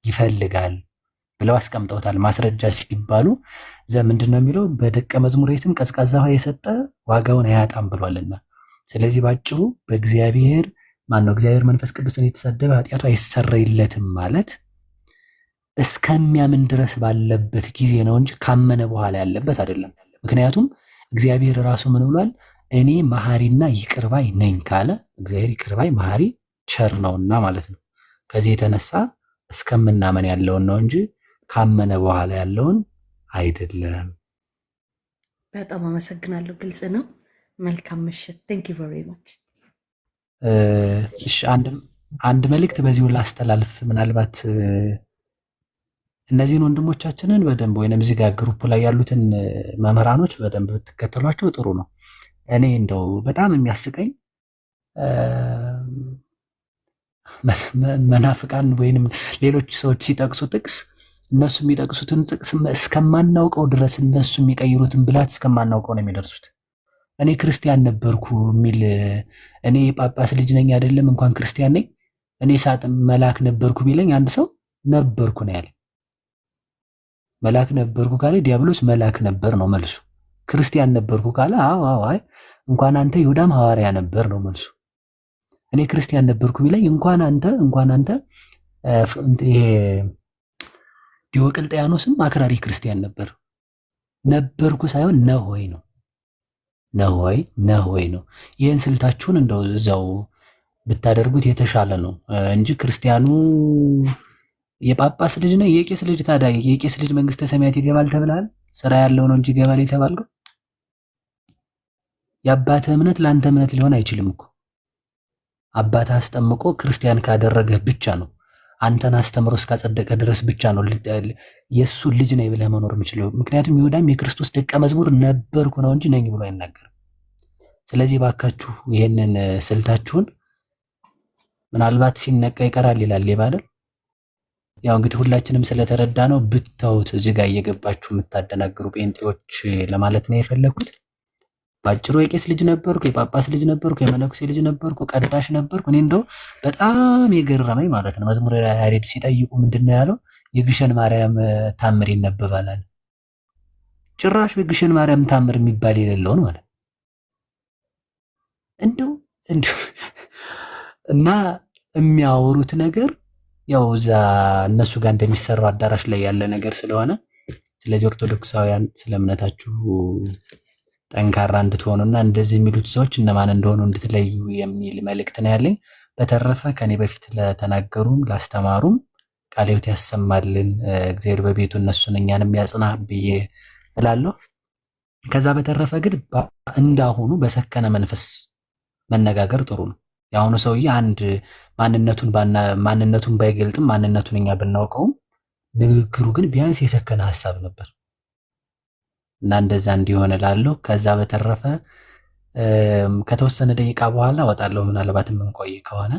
ይፈልጋል ብለው አስቀምጠውታል። ማስረጃ ሲባሉ ምንድን ነው የሚለው? በደቀ መዝሙር ስም ቀዝቃዛ ውሃ የሰጠ ዋጋውን አያጣም ብሏልና። ስለዚህ ባጭሩ በእግዚአብሔር እግዚአብሔር መንፈስ ቅዱስን የተሳደበ ኃጢአቱ አይሰረይለትም ማለት እስከሚያምን ድረስ ባለበት ጊዜ ነው እንጂ ካመነ በኋላ ያለበት አይደለም። ምክንያቱም እግዚአብሔር ራሱ ምን ብሏል? እኔ መሐሪና ይቅርባይ ነኝ ካለ እግዚአብሔር ይቅርባይ መሐሪ ቸር ነውና ማለት ነው። ከዚህ የተነሳ እስከምናመን ያለውን ነው እንጂ ካመነ በኋላ ያለውን አይደለም። በጣም አመሰግናለሁ። ግልጽ ነው። መልካም ምሽት። ቴንክ ዩ ቨሪ ማች። እሺ አንድ መልእክት በዚሁ ላስተላልፍ። ምናልባት እነዚህን ወንድሞቻችንን በደንብ ወይንም እዚህ ጋር ግሩፕ ላይ ያሉትን መምህራኖች በደንብ ብትከተሏቸው ጥሩ ነው። እኔ እንደው በጣም የሚያስቀኝ መናፍቃን ወይንም ሌሎች ሰዎች ሲጠቅሱ ጥቅስ እነሱ የሚጠቅሱትን ጥቅስ እስከማናውቀው ድረስ እነሱ የሚቀይሩትን ብላት እስከማናውቀው ነው የሚደርሱት። እኔ ክርስቲያን ነበርኩ የሚል እኔ የጳጳስ ልጅ ነኝ አይደለም እንኳን ክርስቲያን ነኝ። እኔ ሳጥን መልአክ ነበርኩ ቢለኝ አንድ ሰው ነበርኩ ነው ያለ። መልአክ ነበርኩ ካለ ዲያብሎስ መልአክ ነበር ነው መልሱ። ክርስቲያን ነበርኩ ካለ አይ እንኳን አንተ ይሁዳም ሐዋርያ ነበር ነው መልሱ። እኔ ክርስቲያን ነበርኩ ቢለኝ እንኳን አንተ ይሄ ዲዮቅልጥያኖስም አክራሪ ክርስቲያን ነበርኩ ሳይሆን ነሆይ ነው ነሆይ ነው። ይህን ስልታችሁን እንደው እዛው ብታደርጉት የተሻለ ነው እንጂ ክርስቲያኑ የጳጳስ ልጅ ነው የቄስ ልጅ ታዲያ የቄስ ልጅ መንግስተ ሰማያት ይገባል ተብሏል። ስራ ያለው ነው እንጂ ይገባል የተባልከው። የአባትህ እምነት ለአንተ እምነት ሊሆን አይችልም እኮ። አባትህ አስጠምቆ ክርስቲያን ካደረገ ብቻ ነው አንተን አስተምሮ እስካጸደቀ ድረስ ብቻ ነው የእሱ ልጅ ነኝ ብለህ መኖር የምችለው። ምክንያቱም ይሁዳም የክርስቶስ ደቀ መዝሙር ነበርኩ ነው እንጂ ነኝ ብሎ አይናገርም። ስለዚህ ባካችሁ ይሄንን ስልታችሁን ምናልባት ሲነቃ ይቀራል ይላል ሌባ አይደል? ያው እንግዲህ ሁላችንም ስለተረዳ ነው ብታውት እዚህ ጋር እየገባችሁ የምታደናግሩ ጴንጤዎች ለማለት ነው የፈለኩት። ባጭሩ የቄስ ልጅ ነበርኩ፣ የጳጳስ ልጅ ነበርኩ፣ የመነኩሴ ልጅ ነበርኩ፣ ቀዳሽ ነበርኩ። እኔ እንደው በጣም የገረመኝ ማለት ነው መዝሙረ ያሬድ ሲጠይቁ ምንድነው ያለው? የግሸን ማርያም ታምር ይነበባል አለ። ጭራሽ የግሸን ማርያም ታምር የሚባል የሌለውን ማለት እንደው እና የሚያወሩት ነገር ያው እዛ እነሱ ጋር እንደሚሰራው አዳራሽ ላይ ያለ ነገር ስለሆነ ስለዚህ ኦርቶዶክሳውያን ስለ እምነታችሁ ጠንካራ እንድትሆኑና እንደዚህ የሚሉት ሰዎች እነማን እንደሆኑ እንድትለዩ የሚል መልእክት ነው ያለኝ። በተረፈ ከኔ በፊት ለተናገሩም ላስተማሩም ቃለ ሕይወት ያሰማልን እግዚአብሔር በቤቱ እነሱን እኛንም ያጽና ብዬ እላለሁ። ከዛ በተረፈ ግን እንዳሁኑ በሰከነ መንፈስ መነጋገር ጥሩ ነው። የአሁኑ ሰውዬ አንድ ማንነቱን ባይገልጥም ማንነቱን እኛ ብናውቀውም ንግግሩ ግን ቢያንስ የሰከነ ሀሳብ ነበር እና እንደዛ እንዲሆን እላለሁ። ከዛ በተረፈ ከተወሰነ ደቂቃ በኋላ እወጣለሁ። ምናልባት የምንቆይ ከሆነ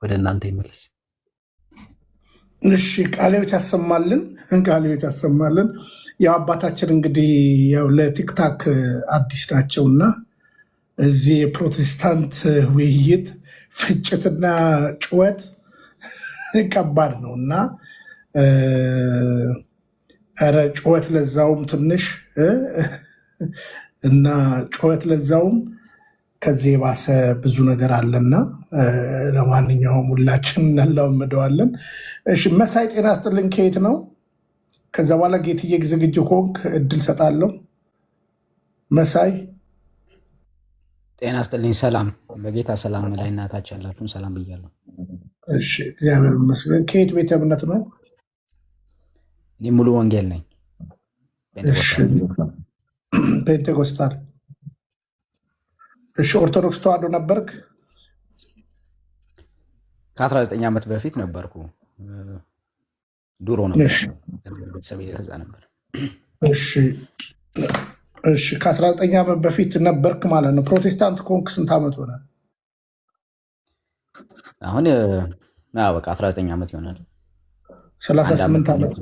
ወደ እናንተ ይመለስ። እሺ ቃለ ሕይወት ያሰማልን፣ ቃለ ሕይወት ያሰማልን። ያው አባታችን እንግዲህ ያው ለቲክታክ አዲስ ናቸውና እዚህ የፕሮቴስታንት ውይይት ፍጭትና ጩኸት ከባድ ነው እና ኧረ ጩኸት ለዛውም ትንሽ እና ጩኸት ለዛውም ከዚህ የባሰ ብዙ ነገር አለና ለማንኛውም ሁላችን እናላመደዋለን። እሺ መሳይ ጤና ስጥልን። ከየት ነው? ከዛ በኋላ ጌትዬ ዝግጁ ከሆንክ እድል ሰጣለሁ። መሳይ ጤና ስጥልኝ። ሰላም በጌታ ሰላም ላይ እናታች ያላችሁን ሰላም ብያለሁ። እሺ እግዚአብሔር ይመስገን። ከየት ቤተ እምነት ነው? እኔ ሙሉ ወንጌል ነኝ። ፔንቴኮስታል። እሺ ኦርቶዶክስ ተዋህዶ ነበርክ? ከ19 ዓመት በፊት ነበርኩ። ድሮ ነበር ቤተሰብ ከዛ ነበር። እሺ ከ19 ዓመት በፊት ነበርክ ማለት ነው። ፕሮቴስታንት ከሆንክ ስንት ዓመት ሆነ? አሁን በቃ 19 ዓመት ይሆናል። 38 ዓመት።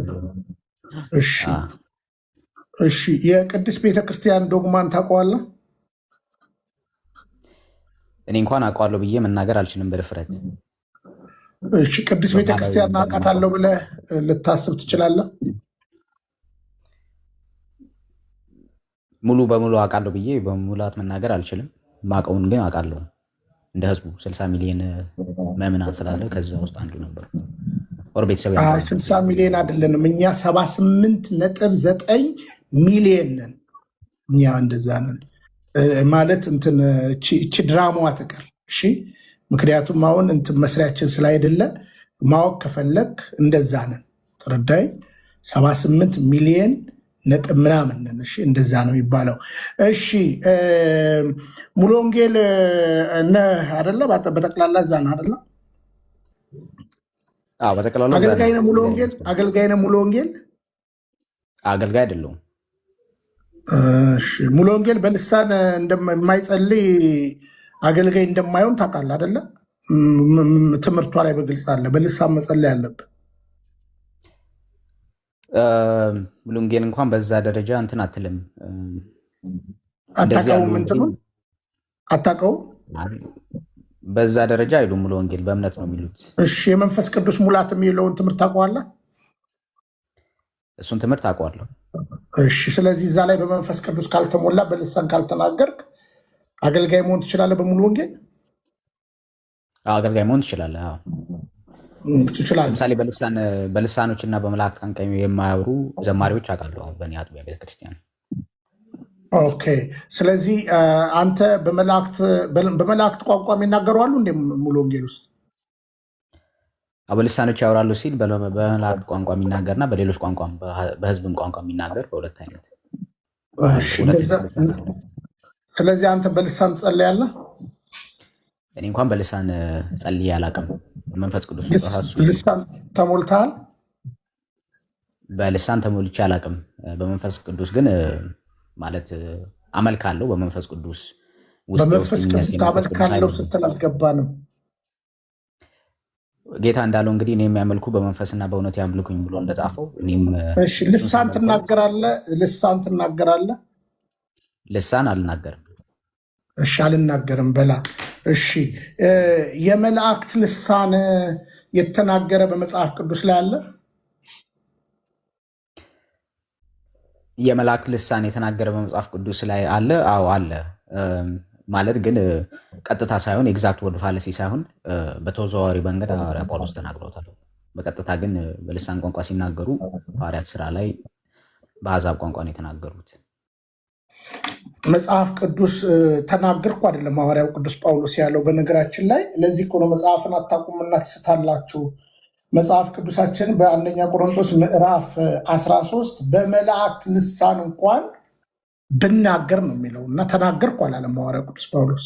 እሺ የቅድስት ቤተክርስቲያን ዶግማን ታውቀዋለህ? እኔ እንኳን አውቀዋለሁ ብዬ መናገር አልችልም በድፍረት። እሺ ቅድስት ቤተክርስቲያን አውቃታለሁ ብለህ ልታስብ ትችላለህ? ሙሉ በሙሉ አውቃለሁ ብዬ በሙላት መናገር አልችልም። ማውቀውን ግን አውቃለሁ። እንደ ህዝቡ 60 ሚሊዮን ምዕመናን ስላለ ከዛ ውስጥ አንዱ ነበር። ወር ቤተሰብ 60 ሚሊዮን አይደለንም እኛ 78.9 ሚሊዮን ነን። እኛ እንደዛ ነን ማለት እንትን እቺ ድራማዋ ትቀር። እሺ ምክንያቱም አሁን እንትን መስሪያችን ስላይደለ ማወቅ ከፈለግ እንደዛ ነን። ተረዳይ 78 ሚሊዮን ነጥብ ምናምን ነን። እሺ እንደዛ ነው የሚባለው። እሺ ሙሉ ወንጌል አይደለ? በጠቅላላ እዛ ነው አይደለ? አገልጋይ ነው ሙሉ ወንጌል? አገልጋይ ነው ሙሉ ወንጌል? አገልጋይ አይደለሁም። እሺ ሙሉ ወንጌል በልሳን እንደማይጸልይ አገልጋይ እንደማይሆን ታውቃለህ አይደለ? ትምህርቷ ላይ በግልጽ አለ። በልሳን መጸለይ አለብህ። ሙሉ ወንጌል እንኳን በዛ ደረጃ እንትን አትልም። አታውቀውም? እንትኑ አታውቀውም? በዛ ደረጃ አይሉም። ሙሉ ወንጌል በእምነት ነው የሚሉት። እሺ የመንፈስ ቅዱስ ሙላት የሚለውን ትምህርት ታውቀዋለህ? እሱን ትምህርት አውቀዋለሁ። እሺ ስለዚህ እዛ ላይ በመንፈስ ቅዱስ ካልተሞላ በልሳን ካልተናገርክ አገልጋይ መሆን ትችላለህ? በሙሉ ወንጌል አገልጋይ መሆን ትችላለህ። ትችላለህ። ለምሳሌ በልሳኖች እና በመላእክት ቋንቋ የማያወሩ ዘማሪዎች አውቃለሁ በእኔ አጥቢያ ቤተክርስቲያን። ኦኬ ስለዚህ አንተ በመላእክት ቋንቋ የሚናገሩ አሉ እንደ ሙሉ ወንጌል ውስጥ? በልሳኖች ያወራሉ ሲል በመላእክት ቋንቋ የሚናገርና በሌሎች ቋንቋ በህዝብም ቋንቋ የሚናገር በሁለት አይነት። ስለዚህ አንተ በልሳን ትጸልያለህ? እኔ እንኳን በልሳን ጸልዬ አላውቅም። መንፈስ ቅዱስ ልሳን ተሞልተሃል? በልሳን ተሞልቼ አላውቅም። በመንፈስ ቅዱስ ግን ማለት አመልካለሁ። በመንፈስ ቅዱስ በመንፈስ ቅዱስ ታመልካለሁ ስትል አልገባንም። ጌታ እንዳለው እንግዲህ እኔ የሚያመልኩ በመንፈስና በእውነት ያምልኩኝ ብሎ እንደጻፈው እኔም። እሺ ልሳን ትናገራለህ? ልሳን ትናገራለህ? ልሳን አልናገርም። እሺ አልናገርም በላ። እሺ የመላእክት ልሳን የተናገረ በመጽሐፍ ቅዱስ ላይ አለ? የመላእክት ልሳን የተናገረ በመጽሐፍ ቅዱስ ላይ አለ? አዎ አለ። ማለት ግን ቀጥታ ሳይሆን ኤግዛክት ወርድ ፋለሲ ሳይሆን በተዘዋዋሪ መንገድ ሐዋርያ ጳውሎስ ተናግሮታል። በቀጥታ ግን በልሳን ቋንቋ ሲናገሩ ሐዋርያት ስራ ላይ በአሕዛብ ቋንቋ ነው የተናገሩት። መጽሐፍ ቅዱስ ተናገርኩ አይደለም ሐዋርያው ቅዱስ ጳውሎስ ያለው። በነገራችን ላይ ለዚህ እኮ ነው መጽሐፍን አታውቁምና ትስታላችሁ። መጽሐፍ ቅዱሳችን በአንደኛ ቆሮንቶስ ምዕራፍ 13 በመላእክት ልሳን እንኳን ብናገር ነው የሚለው እና ተናገርኩ አላለም ሐዋርያው ቅዱስ ጳውሎስ።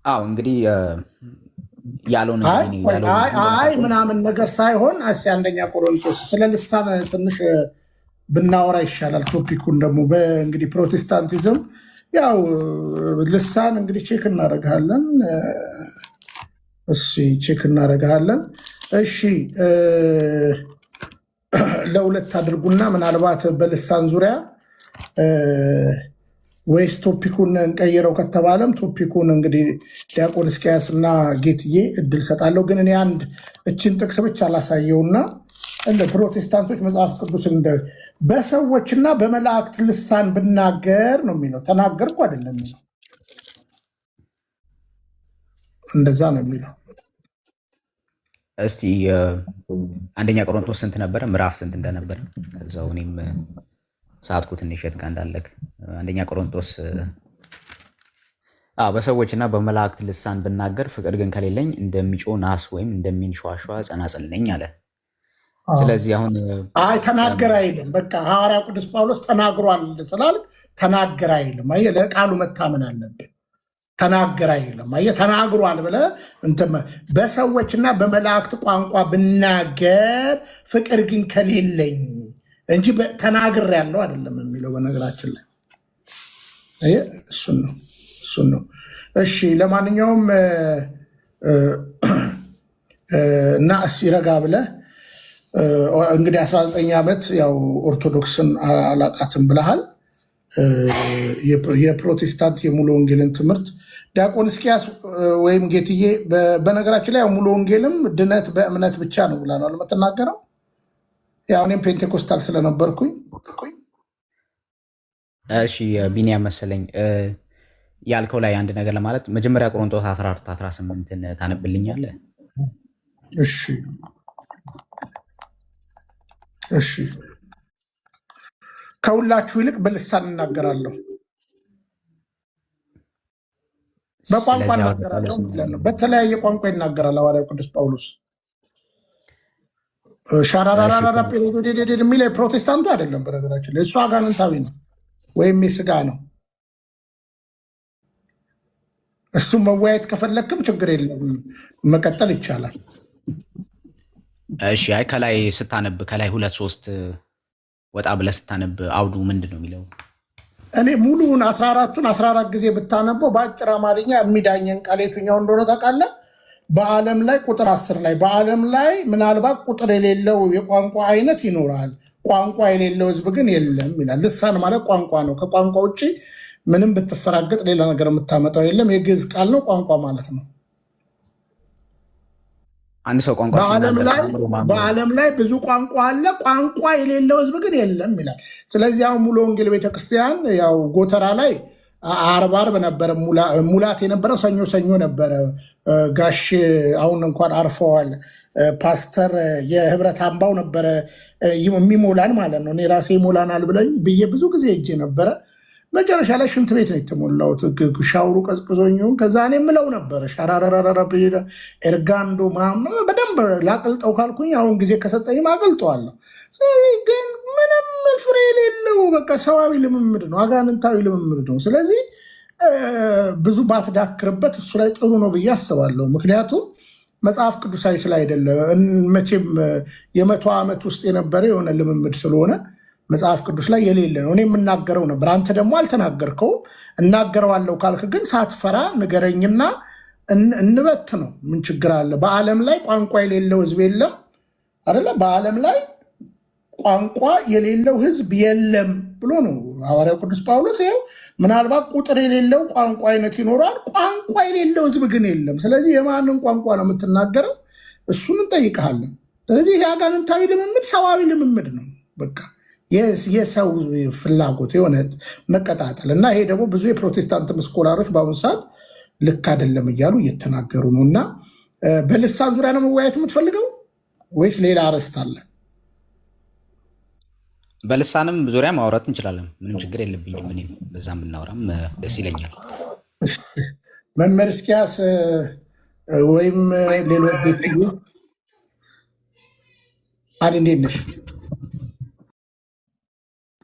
አዎ እንግዲህ ያለውን አይ ምናምን ነገር ሳይሆን አንደኛ ቆሮንቶስ ስለ ልሳን ትንሽ ብናወራ ይሻላል። ቶፒኩን ደግሞ በእንግዲህ ፕሮቴስታንቲዝም ያው ልሳን እንግዲህ ቼክ እናደርጋለን። እሺ ቼክ እናደርጋለን። እሺ ለሁለት አድርጉና ምናልባት በልሳን ዙሪያ ወይስ ቶፒኩን እንቀይረው ከተባለም ቶፒኩን እንግዲህ ዲያቆን እስኪያስ እና ጌትዬ እድል ሰጣለሁ። ግን እኔ አንድ እችን ጥቅስ ብቻ ላሳየውና እንደ ፕሮቴስታንቶች መጽሐፍ ቅዱስን በሰዎችና በመላእክት ልሳን ብናገር ነው የሚለው። ተናገርኩ አይደለም የሚለው፣ እንደዛ ነው የሚለው። እስቲ አንደኛ ቆሮንቶስ ስንት ነበረ? ምዕራፍ ስንት እንደነበረ ከዛው እኔም ሰዓትኩ ትንሽ የት ጋር እንዳለክ። አንደኛ ቆሮንቶስ በሰዎችና በመላእክት ልሳን ብናገር ፍቅር ግን ከሌለኝ እንደሚጮህ ናስ ወይም እንደሚንሸዋሸዋ ጸናጽል ነኝ አለ። ስለዚህ አሁን ተናገር አይልም። በቃ ሐዋርያ ቅዱስ ጳውሎስ ተናግሯል ስላልክ ተናገር አይልም። አየህ፣ ለቃሉ መታመን አለብን። ተናገር አይልም። አየህ፣ ተናግሯል ብለህ እንትን በሰዎችና በመላእክት ቋንቋ ብናገር ፍቅር ግን ከሌለኝ እንጂ ተናግር ያለው አይደለም የሚለው። በነገራችን ላይ እሱን ነው። እሺ ለማንኛውም እና እስኪ ረጋ ብለህ እንግዲህ 19 ዓመት ያው ኦርቶዶክስን አላቃትም ብለሃል። የፕሮቴስታንት የሙሉ ወንጌልን ትምህርት ዲያቆን እስኪያስ ወይም ጌትዬ፣ በነገራችን ላይ ሙሉ ወንጌልም ድነት በእምነት ብቻ ነው ብላ ነው የምትናገረው። ያው እኔም ፔንቴኮስታል ስለነበርኩኝ። እሺ ቢኒያም መሰለኝ ያልከው ላይ አንድ ነገር ለማለት መጀመሪያ ቆሮንቶስ 14:18 ታነብልኛለህ? እሺ ከሁላችሁ ይልቅ በልሳን እናገራለሁ፣ በቋንቋ እናገራለሁ። በተለያየ ቋንቋ ይናገራል ሐዋርያው ቅዱስ ጳውሎስ። ሻራራራራ የሚል ፕሮቴስታንቱ አይደለም። በነገራችን ላይ እሱ አጋንንታዊ ነው ወይም የስጋ ነው። እሱም መወያየት ከፈለግክም ችግር የለም፣ መቀጠል ይቻላል። እሺ አይ ከላይ ስታነብ ከላይ 2-3 ወጣ ብለህ ስታነብ አውዱ ምንድን ነው የሚለው? እኔ ሙሉውን 14 ጊዜ ብታነበው በአጭር አማርኛ የሚዳኘን ቃል የትኛው እንደሆነ ታውቃለህ? በዓለም ላይ ቁጥር 10 ላይ በዓለም ላይ ምናልባት ቁጥር የሌለው የቋንቋ አይነት ይኖራል፣ ቋንቋ የሌለው ሕዝብ ግን የለም ይላል። ልሳን ማለት ቋንቋ ነው። ከቋንቋ ውጭ ምንም ብትፈራገጥ ሌላ ነገር የምታመጣው የለም። የግዕዝ ቃል ነው፣ ቋንቋ ማለት ነው። አንድ ሰው ቋንቋ በዓለም ላይ ብዙ ቋንቋ አለ፣ ቋንቋ የሌለው ሕዝብ ግን የለም ይላል። ስለዚህ አሁን ሙሉ ወንጌል ቤተክርስቲያን ያው ጎተራ ላይ ዓርብ ነበረ ሙላት የነበረው፣ ሰኞ ነበረ። ጋሽ አሁን እንኳን አርፈዋል። ፓስተር የህብረት አምባው ነበረ የሚሞላን ማለት ነው። እኔ ራሴ ይሞላናል ብዬ ብዙ ጊዜ እጄ ነበረ። መጨረሻ ላይ ሽንት ቤት ነው የተሞላሁት። ሻውሩ ቀዝቅዞኝ ከዛ እኔ የምለው ነበረ ሻራራራራ ኤርጋንዶ ምናምን በደንብ ላቅልጠው ካልኩኝ አሁን ጊዜ ከሰጠኝም አቅልጠዋለሁ። ስለዚህ ግን ምንም ፍሬ የሌለው በቃ ሰዋዊ ልምምድ ነው፣ አጋንንታዊ ልምምድ ነው። ስለዚህ ብዙ ባትዳክርበት እሱ ላይ ጥሩ ነው ብዬ አስባለሁ። ምክንያቱም መጽሐፍ ቅዱሳዊ ስላይደለ መቼም የ100 ዓመት ውስጥ የነበረ የሆነ ልምምድ ስለሆነ መጽሐፍ ቅዱስ ላይ የሌለ ነው። እኔ የምናገረው ነበር፣ አንተ ደግሞ አልተናገርከውም። እናገረዋለሁ ካልክ ግን ሳትፈራ ንገረኝና እንበት ነው። ምን ችግር አለ? በዓለም ላይ ቋንቋ የሌለው ሕዝብ የለም አይደለ? በዓለም ላይ ቋንቋ የሌለው ሕዝብ የለም ብሎ ነው ሐዋርያው ቅዱስ ጳውሎስ። ይኸው ምናልባት ቁጥር የሌለው ቋንቋ አይነት ይኖራል፣ ቋንቋ የሌለው ሕዝብ ግን የለም። ስለዚህ የማንን ቋንቋ ነው የምትናገረው? እሱን እንጠይቀሃለን። ስለዚህ የአጋንንታዊ ልምምድ ሰዋዊ ልምምድ ነው በቃ የሰው ፍላጎት የሆነ መቀጣጠል እና ይሄ ደግሞ ብዙ የፕሮቴስታንት ስኮላሮች በአሁኑ ሰዓት ልክ አይደለም እያሉ እየተናገሩ ነው። እና በልሳን ዙሪያ ነው መወያየት የምትፈልገው ወይስ ሌላ አርዕስት አለ? በልሳንም ዙሪያ ማውራት እንችላለን። ምንም ችግር የለብኝም። እኔም በዛም ብናወራም ደስ ይለኛል። መምህር እስኪያስ ወይም ሌሎች እንዴት ነሽ?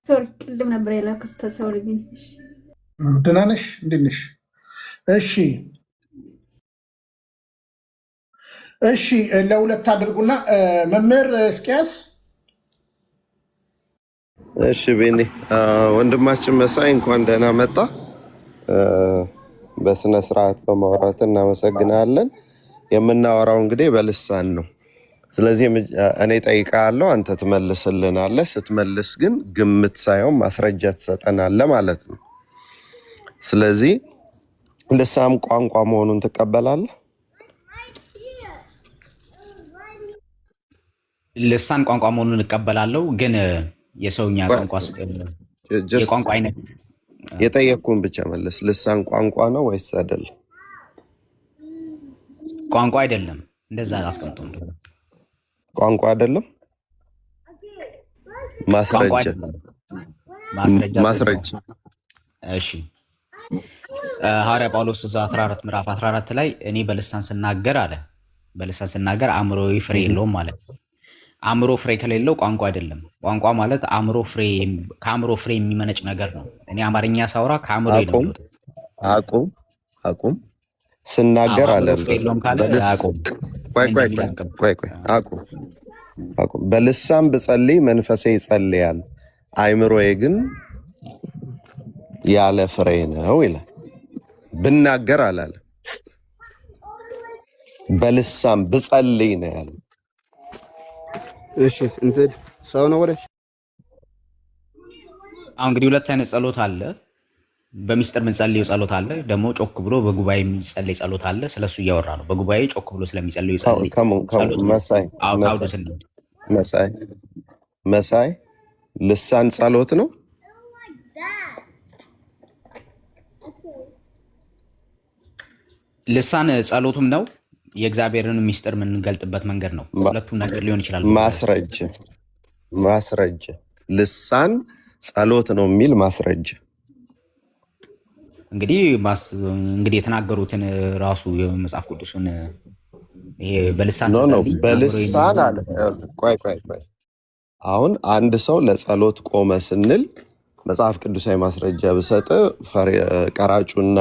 ቅድም ነበር የላኩት ተሰው ልጅ ደህና ነሽ? እንዴት ነሽ? እሺ ለሁለት አድርጉና መምህር እስኪያስ። እሺ ቤኔ ወንድማችን መሳይ እንኳን ደህና መጣ። በስነ ስርዓት በማውራት እናመሰግናለን። የምናወራው እንግዲህ በልሳን ነው። ስለዚህ እኔ ጠይቃለሁ፣ አንተ ትመልስልናለህ። ስትመልስ ግን ግምት ሳይሆን ማስረጃ ትሰጠናለህ ማለት ነው። ስለዚህ ልሳን ቋንቋ መሆኑን ትቀበላለህ? ልሳን ቋንቋ መሆኑን እቀበላለሁ፣ ግን የሰውኛ ቋንቋ የቋንቋ አይነት የጠየቅኩን ብቻ መለስ። ልሳን ቋንቋ ነው ወይስ አይደለም? ቋንቋ አይደለም። እንደዛ አስቀምጦ ቋንቋ አይደለም። ማስረጃ። እሺ ሐዋርያ ጳውሎስ 14 ምዕራፍ 14 ላይ እኔ በልሳን ስናገር አለ። በልሳን ስናገር አእምሮዊ ፍሬ የለውም ማለት ነው። አእምሮ ፍሬ ከሌለው ቋንቋ አይደለም። ቋንቋ ማለት ከአእምሮ ፍሬ የሚመነጭ ነገር ነው። እኔ አማርኛ ሳውራ ከአእምሮ ነው። አቁም ስናገር አለ። በልሳን ብጸልይ መንፈሴ ይጸልያል፣ አእምሮዬ ግን ያለ ፍሬ ነው ይላል። ብናገር አላለ። በልሳን ብጸልይ ነው ያለ። እሺ እንትን ሰው ነው ወደ አሁን እንግዲህ ሁለት አይነት ጸሎት አለ። በሚስጥር የምንጸልየው ጸሎት አለ፣ ደግሞ ጮክ ብሎ በጉባኤ የሚጸልይ ጸሎት አለ። ስለሱ እያወራ ነው። በጉባኤ ጮክ ብሎ ስለሚጸልዩ መሳይ ልሳን ጸሎት ነው። ልሳን ጸሎቱም ነው፣ የእግዚአብሔርን ሚስጥር የምንገልጥበት መንገድ ነው። ሁለቱም ነገር ሊሆን ይችላል። ማስረጃ ልሳን ጸሎት ነው የሚል ማስረጃ እንግዲህ የተናገሩትን ራሱ የመጽሐፍ ቅዱስን ይሄ በልሳን አለ። ቆይ አሁን አንድ ሰው ለጸሎት ቆመ ስንል መጽሐፍ ቅዱሳዊ ማስረጃ ብሰጥ ቀራጩና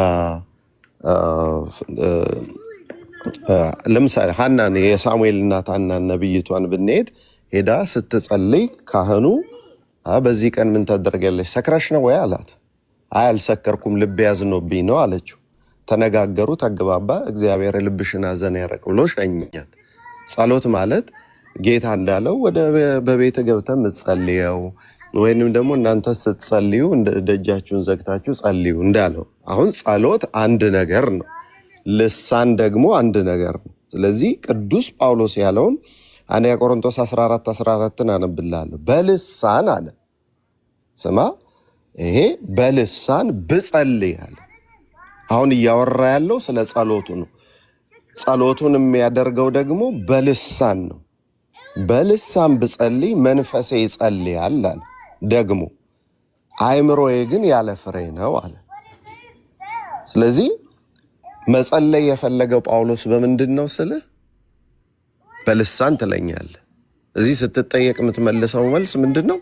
ለምሳሌ ሐናን የሳሙኤል እናት ሐናን ነብይቷን ብንሄድ ሄዳ ስትጸልይ ካህኑ በዚህ ቀን ምን ታደርጊያለሽ? ሰክረሽ ነው ወይ አላት። አይ አልሰከርኩም፣ ልቤ ያዝኖብኝ ነው አለችው። ተነጋገሩ፣ ተግባባ። እግዚአብሔር ልብሽን አዘን ያረቅ ብሎ ሸኛት። ጸሎት ማለት ጌታ እንዳለው ወደ በቤት ገብተህ የምትጸልየው ወይንም ደግሞ እናንተ ስትጸልዩ ደጃችሁን ዘግታችሁ ጸልዩ እንዳለው። አሁን ጸሎት አንድ ነገር ነው፣ ልሳን ደግሞ አንድ ነገር ነው። ስለዚህ ቅዱስ ጳውሎስ ያለውን አንደኛ ቆሮንቶስ 14:14 አነብልሃለሁ። በልሳን አለ። ስማ፣ ይሄ በልሳን ብጸልይ አለ። አሁን እያወራ ያለው ስለ ጸሎቱ ነው። ጸሎቱን የሚያደርገው ደግሞ በልሳን ነው። በልሳን ብጸልይ መንፈሴ ይጸልያል አለ። ደግሞ አእምሮዬ ግን ያለ ፍሬ ነው አለ። ስለዚህ መጸለይ የፈለገው ጳውሎስ በምንድን ነው ስልህ በልሳን ትለኛለህ። እዚህ ስትጠየቅ የምትመልሰው መልስ ምንድን ነው?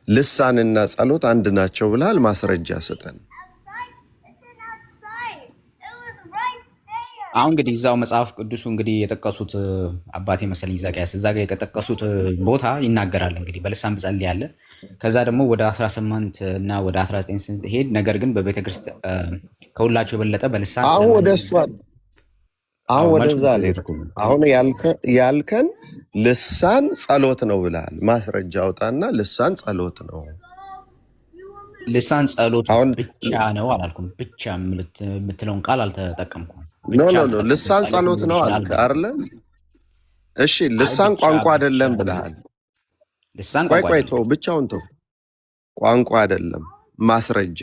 ልሳንና ጸሎት አንድ ናቸው ብለሃል፣ ማስረጃ ስጠን። አሁን እንግዲህ እዛው መጽሐፍ ቅዱሱ እንግዲህ የጠቀሱት አባቴ መሰለኝ ኢሳይያስ እዛ ጋር የጠቀሱት ቦታ ይናገራል። እንግዲህ በልሳን ብጸልይ ያለ ከዛ ደግሞ ወደ 18 እና ወደ 19 ሄድ። ነገር ግን በቤተክርስቲያን ከሁላቸው የበለጠ በልሳን አሁን ወደዛ አልሄድኩም። አሁን ያልከን ልሳን ጸሎት ነው ብለሃል። ማስረጃ አውጣና ልሳን ጸሎት ነው። ልሳን ጸሎት ብቻ ነው አላልኩም። ብቻ የምትለውን ቃል አልተጠቀምኩም። ልሳን ጸሎት ነው አልክ አይደለ? እሺ ልሳን ቋንቋ አይደለም ብለሃል። ቆይ ተው፣ ብቻውን ተው። ቋንቋ አይደለም፣ ማስረጃ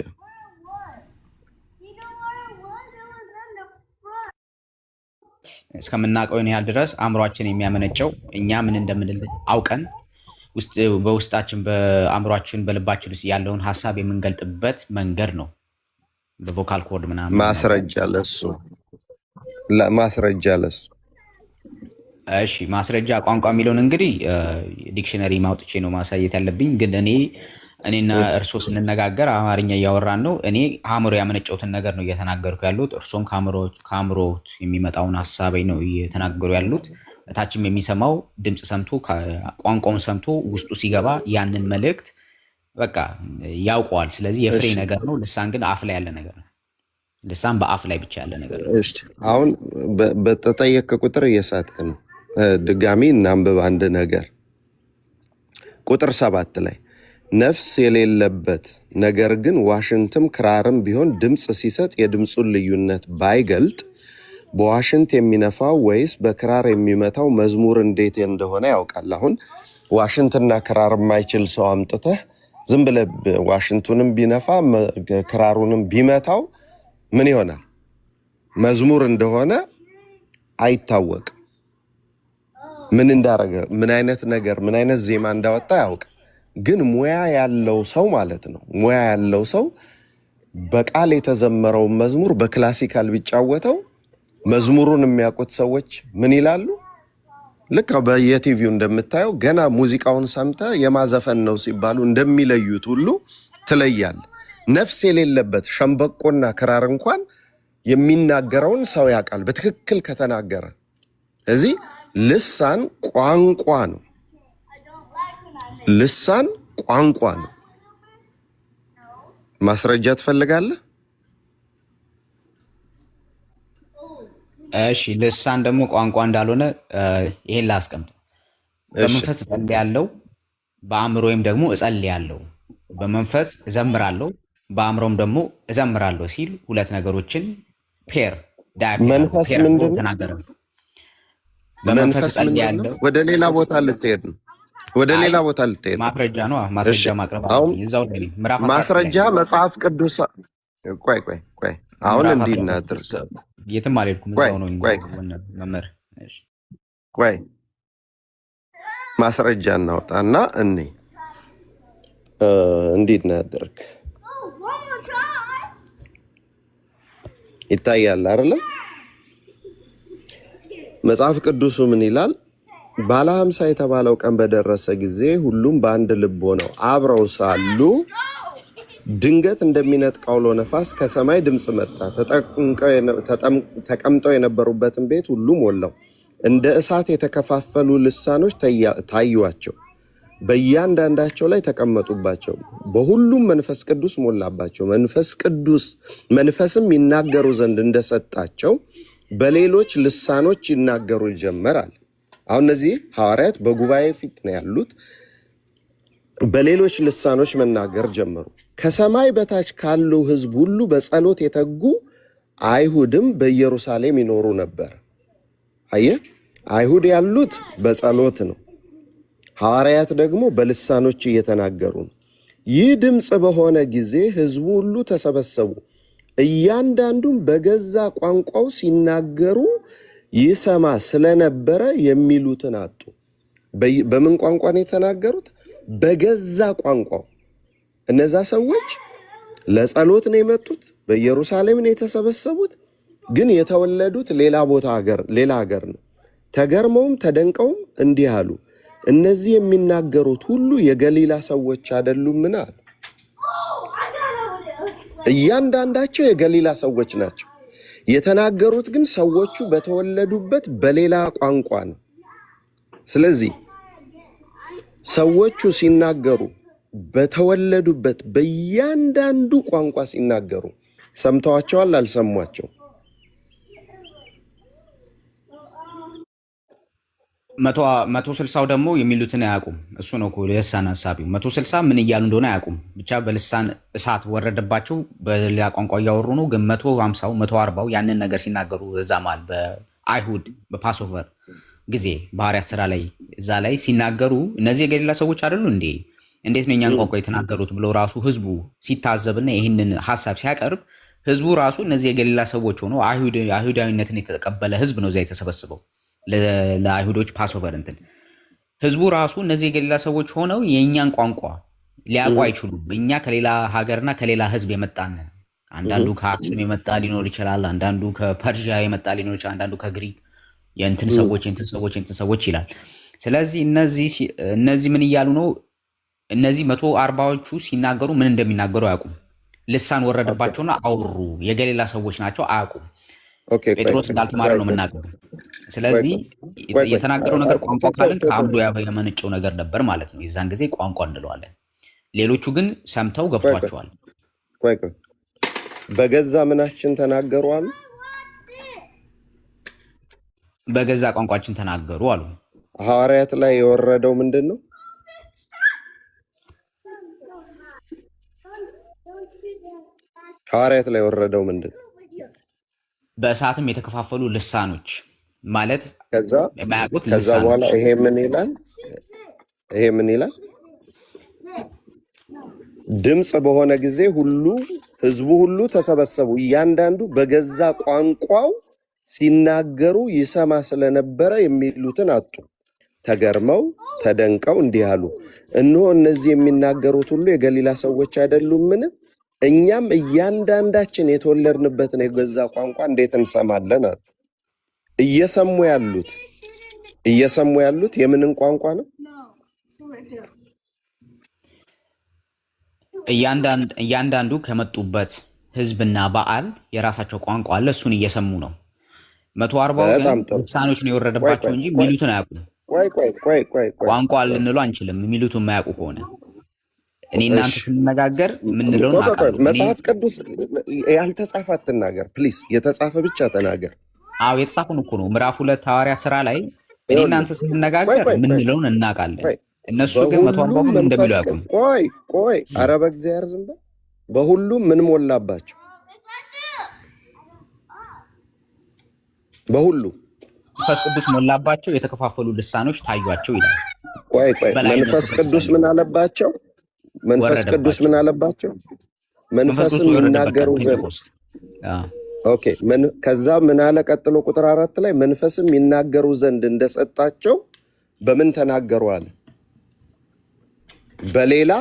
እስከምናውቀው ያህል ድረስ አእምሯችን የሚያመነጨው እኛ ምን እንደምንል አውቀን በውስጣችን በአእምሯችን በልባችን ውስጥ ያለውን ሀሳብ የምንገልጥበት መንገድ ነው። በቮካል ኮርድ ምናምን ማስረጃ ለሱ እሺ ማስረጃ ቋንቋ የሚለውን እንግዲህ ዲክሽነሪ ማውጥቼ ነው ማሳየት ያለብኝ። ግን እኔና እርሶ ስንነጋገር አማርኛ እያወራን ነው። እኔ አእምሮ ያመነጨውትን ነገር ነው እየተናገርኩ ያሉት። እርሶም ከአእምሮ የሚመጣውን ሀሳብ ነው እየተናገሩ ያሉት። እታችም የሚሰማው ድምፅ ሰምቶ ቋንቋውን ሰምቶ ውስጡ ሲገባ ያንን መልእክት በቃ ያውቀዋል። ስለዚህ የፍሬ ነገር ነው። ልሳን ግን አፍ ላይ ያለ ነገር ነው። ልሳን በአፍ ላይ ብቻ ያለ ነገር ነው። አሁን በተጠየቀ ቁጥር እየሳትክ ነው። ድጋሚ እናንብብ አንድ ነገር ቁጥር 7 ላይ ነፍስ የሌለበት ነገር ግን ዋሽንትም ክራርም ቢሆን ድምፅ ሲሰጥ የድምፁን ልዩነት ባይገልጥ በዋሽንት የሚነፋው ወይስ በክራር የሚመታው መዝሙር እንዴት እንደሆነ ያውቃል። አሁን ዋሽንትና ክራር የማይችል ሰው አምጥተህ ዝም ብለህ ዋሽንቱንም ቢነፋ ክራሩንም ቢመታው ምን ይሆናል? መዝሙር እንደሆነ አይታወቅም። ምን እንዳረገ ምን አይነት ነገር ምን አይነት ዜማ እንዳወጣ ያውቅ። ግን ሙያ ያለው ሰው ማለት ነው። ሙያ ያለው ሰው በቃል የተዘመረውን መዝሙር በክላሲካል ቢጫወተው መዝሙሩን የሚያውቁት ሰዎች ምን ይላሉ? ልክ በየቲቪው እንደምታየው ገና ሙዚቃውን ሰምተ የማዘፈን ነው ሲባሉ እንደሚለዩት ሁሉ ትለያል። ነፍስ የሌለበት ሸምበቆና ክራር እንኳን የሚናገረውን ሰው ያውቃል በትክክል ከተናገረ። እዚህ ልሳን ቋንቋ ነው። ልሳን ቋንቋ ነው። ማስረጃ ትፈልጋለህ? እሺ ልሳን ደግሞ ቋንቋ እንዳልሆነ ይሄን ላስቀምጥ። በመንፈስ እጸልያለሁ፣ በአእምሮዬም ደግሞ እጸልያለሁ። በመንፈስ እዘምራለሁ፣ በአእምሮም ደግሞ እዘምራለሁ ሲል ሁለት ነገሮችን ፔር መንፈስ ምንድን ተናገረ። በመንፈስ እጸልያለሁ። ወደ ሌላ ቦታ ልትሄድ ነው። ወደ ሌላ ቦታ ልትሄድ ማስረጃ ነው። ማስረጃ ማቅረብ ይዛው ላይ ምዕራፍ ማስረጃ መጽሐፍ ቅዱስ ቆይ አሁን እንዲህ እናድርግ። የትም አልሄድኩም። እዛው ነው መምህር። ቆይ ማስረጃ እናውጣና እንዲህ እናድርግ። ይታያል አይደለም? መጽሐፍ ቅዱሱ ምን ይላል? ባለ 50 የተባለው ቀን በደረሰ ጊዜ ሁሉም በአንድ ልብ ሆነው አብረው ሳሉ ድንገት እንደሚነጥቅ አውሎ ነፋስ ከሰማይ ድምፅ መጣ። ተቀምጠው የነበሩበትን ቤት ሁሉ ሞላው። እንደ እሳት የተከፋፈሉ ልሳኖች ታዩአቸው፣ በእያንዳንዳቸው ላይ ተቀመጡባቸው። በሁሉም መንፈስ ቅዱስ ሞላባቸው። መንፈስም ይናገሩ ዘንድ እንደሰጣቸው በሌሎች ልሳኖች ይናገሩ ይጀመራል። አሁን እነዚህ ሐዋርያት በጉባኤ ፊት ነው ያሉት። በሌሎች ልሳኖች መናገር ጀመሩ። ከሰማይ በታች ካለው ሕዝብ ሁሉ በጸሎት የተጉ አይሁድም በኢየሩሳሌም ይኖሩ ነበር። አየህ፣ አይሁድ ያሉት በጸሎት ነው። ሐዋርያት ደግሞ በልሳኖች እየተናገሩ ነው። ይህ ድምፅ በሆነ ጊዜ ሕዝቡ ሁሉ ተሰበሰቡ። እያንዳንዱም በገዛ ቋንቋው ሲናገሩ ይሰማ ስለነበረ የሚሉትን አጡ። በምን ቋንቋ ነው የተናገሩት? በገዛ ቋንቋው። እነዛ ሰዎች ለጸሎት ነው የመጡት፣ በኢየሩሳሌም ነው የተሰበሰቡት፣ ግን የተወለዱት ሌላ ሀገር ነው። ተገርመውም ተደንቀውም እንዲህ አሉ፣ እነዚህ የሚናገሩት ሁሉ የገሊላ ሰዎች አይደሉምን አሉ። እያንዳንዳቸው የገሊላ ሰዎች ናቸው። የተናገሩት ግን ሰዎቹ በተወለዱበት በሌላ ቋንቋ ነው። ስለዚህ ሰዎቹ ሲናገሩ በተወለዱበት በእያንዳንዱ ቋንቋ ሲናገሩ ሰምተዋቸዋል? አልሰሟቸው? 160 ደግሞ የሚሉትን አያውቁም። እሱ ነው ልሳን ሀሳቢው። 160 ምን እያሉ እንደሆነ አያውቁም። ብቻ በልሳን እሳት ወረደባቸው፣ በሌላ ቋንቋ እያወሩ ነው። ግን 150 140 ያንን ነገር ሲናገሩ እዛ መሃል በአይሁድ በፓስኦቨር ጊዜ በሐዋርያት ስራ ላይ እዛ ላይ ሲናገሩ እነዚህ የገሊላ ሰዎች አይደሉ እንዴ? እንዴት ነው የኛን ቋንቋ የተናገሩት ብሎ ራሱ ህዝቡ ሲታዘብና ይህንን ሀሳብ ሲያቀርብ ህዝቡ ራሱ እነዚህ የገሊላ ሰዎች ሆኖ አይሁዳዊነትን የተቀበለ ህዝብ ነው እዛ የተሰበስበው ለአይሁዶች ፓስኦቨር እንትን ህዝቡ ራሱ እነዚህ የገሊላ ሰዎች ሆነው የእኛን ቋንቋ ሊያውቁ አይችሉም። እኛ ከሌላ ሀገርና ከሌላ ህዝብ የመጣን አንዳንዱ ከአክሱም የመጣ ሊኖር ይችላል፣ አንዳንዱ ከፐርዣ የመጣ ሊኖር ይችላል፣ አንዳንዱ ከግሪክ የእንትን ሰዎች ይላል። ስለዚህ እነዚህ ምን እያሉ ነው? እነዚህ 140ዎቹ ሲናገሩ ምን እንደሚናገሩ አያውቁም። ልሳን ወረደባቸውና አውሩ። የገሊላ ሰዎች ናቸው፣ አያውቁም። ጴጥሮስ እንዳልተማረ ነው የምናገሩ። ስለዚህ የተናገረው ነገር ቋንቋ ካልን ከአምዶ የመነጨው ነገር ነበር ማለት ነው። የዛን ጊዜ ቋንቋ እንለዋለን። ሌሎቹ ግን ሰምተው ገብቷቸዋል። በገዛ ምናችን ተናገሩ አሉ። በገዛ ቋንቋችን ተናገሩ አሉ። ሐዋርያት ላይ የወረደው ምንድን ነው? ሐዋርያት ላይ የወረደው ምንድን ነው? በእሳትም የተከፋፈሉ ልሳኖች ማለት የማያውቁት ከዛ በኋላ ይሄ ምን ይላል? ድምፅ በሆነ ጊዜ ሁሉ ህዝቡ ሁሉ ተሰበሰቡ፣ እያንዳንዱ በገዛ ቋንቋው ሲናገሩ ይሰማ ስለነበረ የሚሉትን አጡ። ተገርመው ተደንቀው እንዲህ አሉ፣ እነሆ እነዚህ የሚናገሩት ሁሉ የገሊላ ሰዎች አይደሉምን? እኛም እያንዳንዳችን የተወለድንበትን የገዛ ቋንቋ እንዴት እንሰማለን አሉ። እየሰሙ ያሉት የምንን ቋንቋ ነው? እያንዳንዱ ከመጡበት ህዝብና በዓል የራሳቸው ቋንቋ አለ። እሱን እየሰሙ ነው። 140 ልሳኖች ነው የወረደባቸው እንጂ የሚሉትን አያውቁም። ቋንቋ ልንለው አንችልም የሚሉትን የማያውቁ ከሆነ። እኔ እናንተ ስንነጋገር ምንለው መጽሐፍ ቅዱስ ያልተጻፈ አትናገር ፕሊዝ፣ የተጻፈ ብቻ ተናገር። አዎ የተጻፈውን እኮ ነው። ምዕራፍ 2 ሐዋርያት ሥራ ላይ እኔ እናንተ ስንነጋገር ምንለውን እናውቃለን። እነሱ ግን 140 እንደሚሉ ያውቁም። ቆይ ኧረ በእግዚአብሔር ዝም በል። በሁሉም ምን ሞላባቸው? በሁሉ መንፈስ ቅዱስ ሞላባቸው፣ የተከፋፈሉ ልሳኖች ታዩአቸው ይላል። ቆይ መንፈስ ቅዱስ ምን አለባቸው? መንፈስ ቅዱስ ምን አለባቸው? መንፈስም ይናገሩ ዘንድ። ኦኬ ከዛ ምን አለ ቀጥሎ? ቁጥር 4 ላይ መንፈስም ይናገሩ ዘንድ እንደሰጣቸው በምን ተናገሩ አለ? በሌላ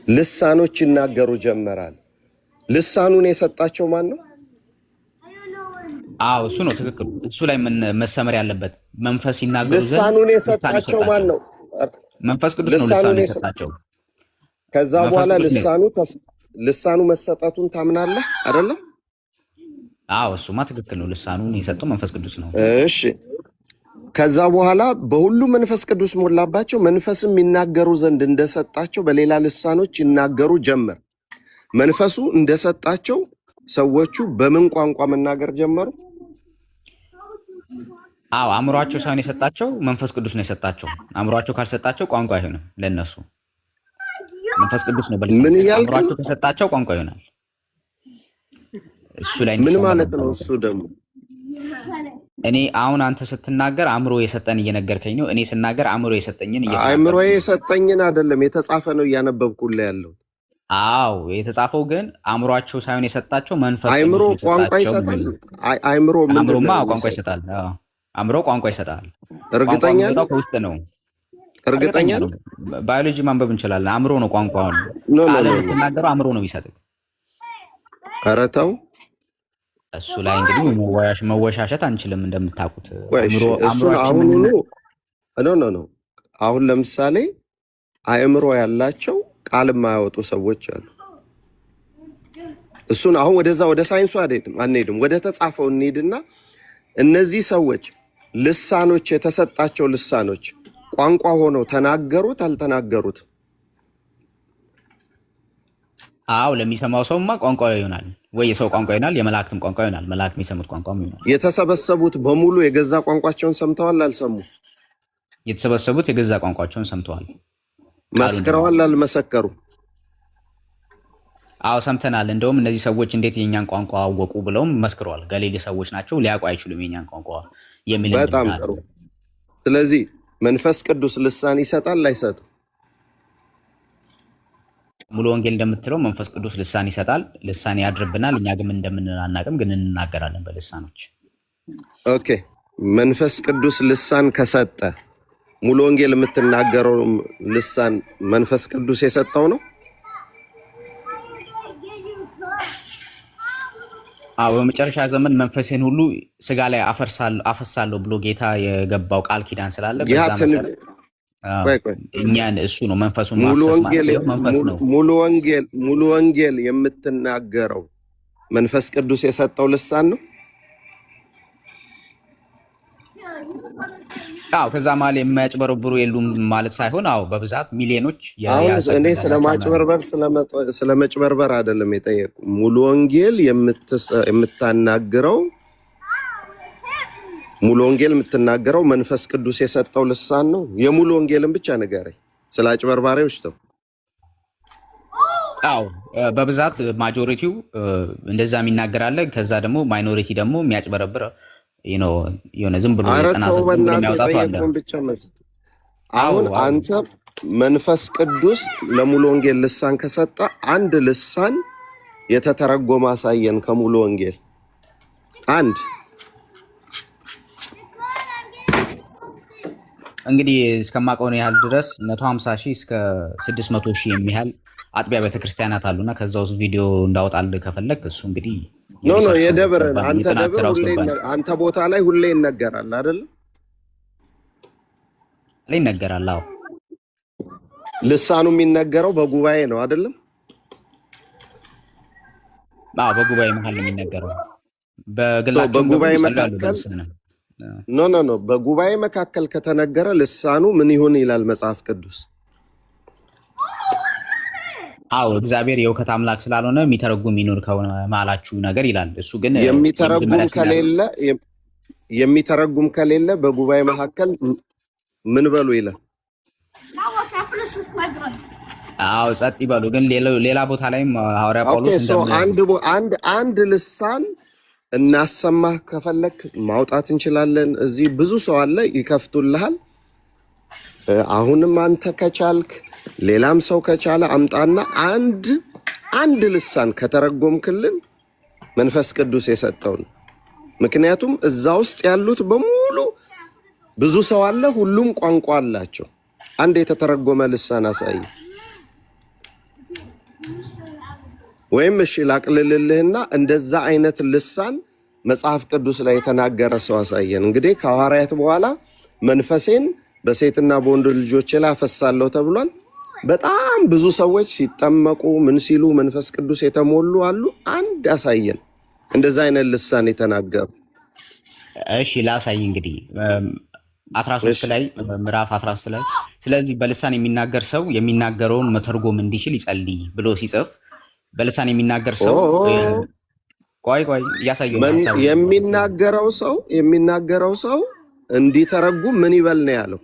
ልሳኖች ይናገሩ ጀመራል። ልሳኑን የሰጣቸው ማን ነው? አዎ እሱ ነው ትክክል። እሱ ላይ ምን መሰመር ያለበት? መንፈስ ይናገሩ ዘንድ ልሳኑን የሰጣቸው ማን ነው? መንፈስ ቅዱስ ነው ልሳኑን የሰጣቸው። ከዛ በኋላ ልሳኑ መሰጠቱን ታምናለህ አይደለም? አዎ እሱማ ትክክል ነው። ልሳኑን የሰጠው መንፈስ ቅዱስ ነው። እሺ ከዛ በኋላ በሁሉ መንፈስ ቅዱስ ሞላባቸው፣ መንፈስም ይናገሩ ዘንድ እንደሰጣቸው በሌላ ልሳኖች ይናገሩ ጀመር። መንፈሱ እንደሰጣቸው ሰዎቹ በምን ቋንቋ መናገር ጀመሩ? አዎ አእምሯቸው ሳይሆን የሰጣቸው መንፈስ ቅዱስ ነው የሰጣቸው። አእምሯቸው ካልሰጣቸው ቋንቋ አይሆንም ለነሱ። መንፈስ ቅዱስ ነው በልሳን አእምሯቸው ከሰጣቸው ቋንቋ ይሆናል። እሱ ላይ ምን ማለት ነው? እሱ ደግሞ እኔ አሁን አንተ ስትናገር አእምሮ የሰጠን እየነገርከኝ ነው። እኔ ስናገር አእምሮ የሰጠኝን አእምሮ የሰጠኝን አይደለም የተጻፈ ነው እያነበብኩልህ ያለው። አዎ የተጻፈው ግን አእምሯቸው ሳይሆን የሰጣቸው መንፈስ አእምሮ ቋንቋ ይሰጣል። አእምሮማ ቋንቋ ይሰጣል። አእምሮ ቋንቋ ይሰጣል። እርግጠኛ ነው? ከውስጥ ነው። እርግጠኛ ነው? ባዮሎጂ ማንበብ እንችላለን። አእምሮ ነው ቋንቋውን ቃል የምትናገረው አእምሮ ነው የሚሰጥህ። ኧረ ተው። እሱ ላይ እንግዲህ መወሻሸት አንችልም እንደምታውቁት። እሱን አሁን ለምሳሌ አእምሮ ያላቸው ቃል የማያወጡ ሰዎች አሉ። እሱን አሁን ወደ ሳይንሱ አንሄድም፣ ወደ ተጻፈው እንሂድና እነዚህ ሰዎች ልሳኖች የተሰጣቸው ልሳኖች ቋንቋ ሆነው ተናገሩት አልተናገሩት? አዎ ለሚሰማው ሰውማ ቋንቋ ይሆናል ወይ? የሰው ቋንቋ ይሆናል፣ የመላእክትም ቋንቋ ይሆናል። መላእክት የሚሰሙት ቋንቋም ይሆናል። የተሰበሰቡት በሙሉ የገዛ ቋንቋቸውን ሰምተዋል አልሰሙ? የተሰበሰቡት የገዛ ቋንቋቸውን ሰምተዋል። መስክረዋል አልመሰከሩ? አዎ ሰምተናል። እንደውም እነዚህ ሰዎች እንዴት የኛን ቋንቋ አወቁ ብለውም መስክረዋል። ገሊላ ሰዎች ናቸው፣ ሊያውቁ አይችሉም የኛን ቋንቋ የሚል። በጣም ጥሩ። ስለዚህ መንፈስ ቅዱስ ልሳን ይሰጣል አይሰጥም? ሙሉ ወንጌል እንደምትለው መንፈስ ቅዱስ ልሳን ይሰጣል፣ ልሳን ያድርብናል። እኛ ግን እንደምንል አናውቅም፣ ግን እንናገራለን በልሳኖች። ኦኬ መንፈስ ቅዱስ ልሳን ከሰጠ ሙሉ ወንጌል የምትናገረው ልሳን መንፈስ ቅዱስ የሰጠው ነው? በመጨረሻ ዘመን መንፈሴን ሁሉ ስጋ ላይ አፈሳለሁ ብሎ ጌታ የገባው ቃል ኪዳን ስላለ በዛ መሰረት እኛን እሱ ነው መንፈሱን ማፍሰስ ማለት መንፈስ ነው። ሙሉ ወንጌል የምትናገረው መንፈስ ቅዱስ የሰጠው ልሳን ነው? ከዛ መሀል የማያጭበረብሩ የሉም ማለት ሳይሆን በብዛት ሚሊዮኖች እኔ ስለመጭበርበር አይደለም የጠየቁ። ሙሉ ወንጌል የምትናገረው መንፈስ ቅዱስ የሰጠው ልሳን ነው? የሙሉ ወንጌልን ብቻ ንገረኝ። ስለ አጭበርባሪዎች ተው። በብዛት ማጆሪቲው እንደዛ የሚናገር አለ። ከዛ ደግሞ ማይኖሪቲ ደግሞ የሚያጭበረብር የሆነ ዝም ብሎ አሁን አንተ መንፈስ ቅዱስ ለሙሉ ወንጌል ልሳን ከሰጠ አንድ ልሳን የተተረጎመ አሳየን ከሙሉ ወንጌል አንድ። እንግዲህ እስከማውቀው ያህል ድረስ 150,000 እስከ 600,000 የሚያህል አጥቢያ ቤተክርስቲያናት አሉና ከዛ ውስጥ ቪዲዮ እንዳወጣልህ ከፈለክ እሱ እንግዲህ የደብርን አንተ ቦታ ላይ ሁሌ ይነገራል አይደል? ላይ ይነገራል። ልሳኑ የሚነገረው በጉባኤ ነው አይደለም? በጉባኤ መሀል ነው የሚነገረው። በግላቸው በጉባኤ መካከል በጉባኤ መካከል ከተነገረ ልሳኑ ምን ይሁን ይላል መጽሐፍ ቅዱስ? እግዚአብሔር የእውቀት አምላክ ስላልሆነ የሚተረጉም ይኖር ከሆነ ማላችሁ ነገር ይላል። እሱ ግን የሚተረጉም ከሌለ በጉባኤ መካከል ምን በሉ ይላል? ጸጥ ይበሉ። ግን ሌላ ቦታ ላይም ሐዋርያ ጳውሎስ አንድ ልሳን እናሰማህ ከፈለክ ማውጣት እንችላለን። እዚህ ብዙ ሰው አለ፣ ይከፍቱልሃል። አሁንም አንተ ከቻልክ ሌላም ሰው ከቻለ አምጣና አንድ ልሳን ከተረጎምክልን መንፈስ ቅዱስ የሰጠው ነው። ምክንያቱም እዛ ውስጥ ያሉት በሙሉ ብዙ ሰው አለ፣ ሁሉም ቋንቋ አላቸው። አንድ የተተረጎመ ልሳን አሳይ። ወይም እሺ ላቅልልልህና እንደዛ አይነት ልሳን መጽሐፍ ቅዱስ ላይ የተናገረ ሰው አሳየን። እንግዲህ ከሐዋርያት በኋላ መንፈሴን በሴትና በወንድ ልጆች ላይ አፈሳለሁ ተብሏል። በጣም ብዙ ሰዎች ሲጠመቁ ምን ሲሉ መንፈስ ቅዱስ የተሞሉ አሉ። አንድ አሳየን እንደዛ አይነት ልሳን የተናገሩ። እሺ ላሳይ። እንግዲህ 13 ላይ ምዕራፍ 13 ላይ ስለዚህ በልሳን የሚናገር ሰው የሚናገረውን መተርጎም እንዲችል ይጸልይ ብሎ ሲጽፍ በልሳን የሚናገር ሰው ቆይ እያሳየው የሚናገረው ሰው እንዲተረጉም ምን ይበል ነው ያለው?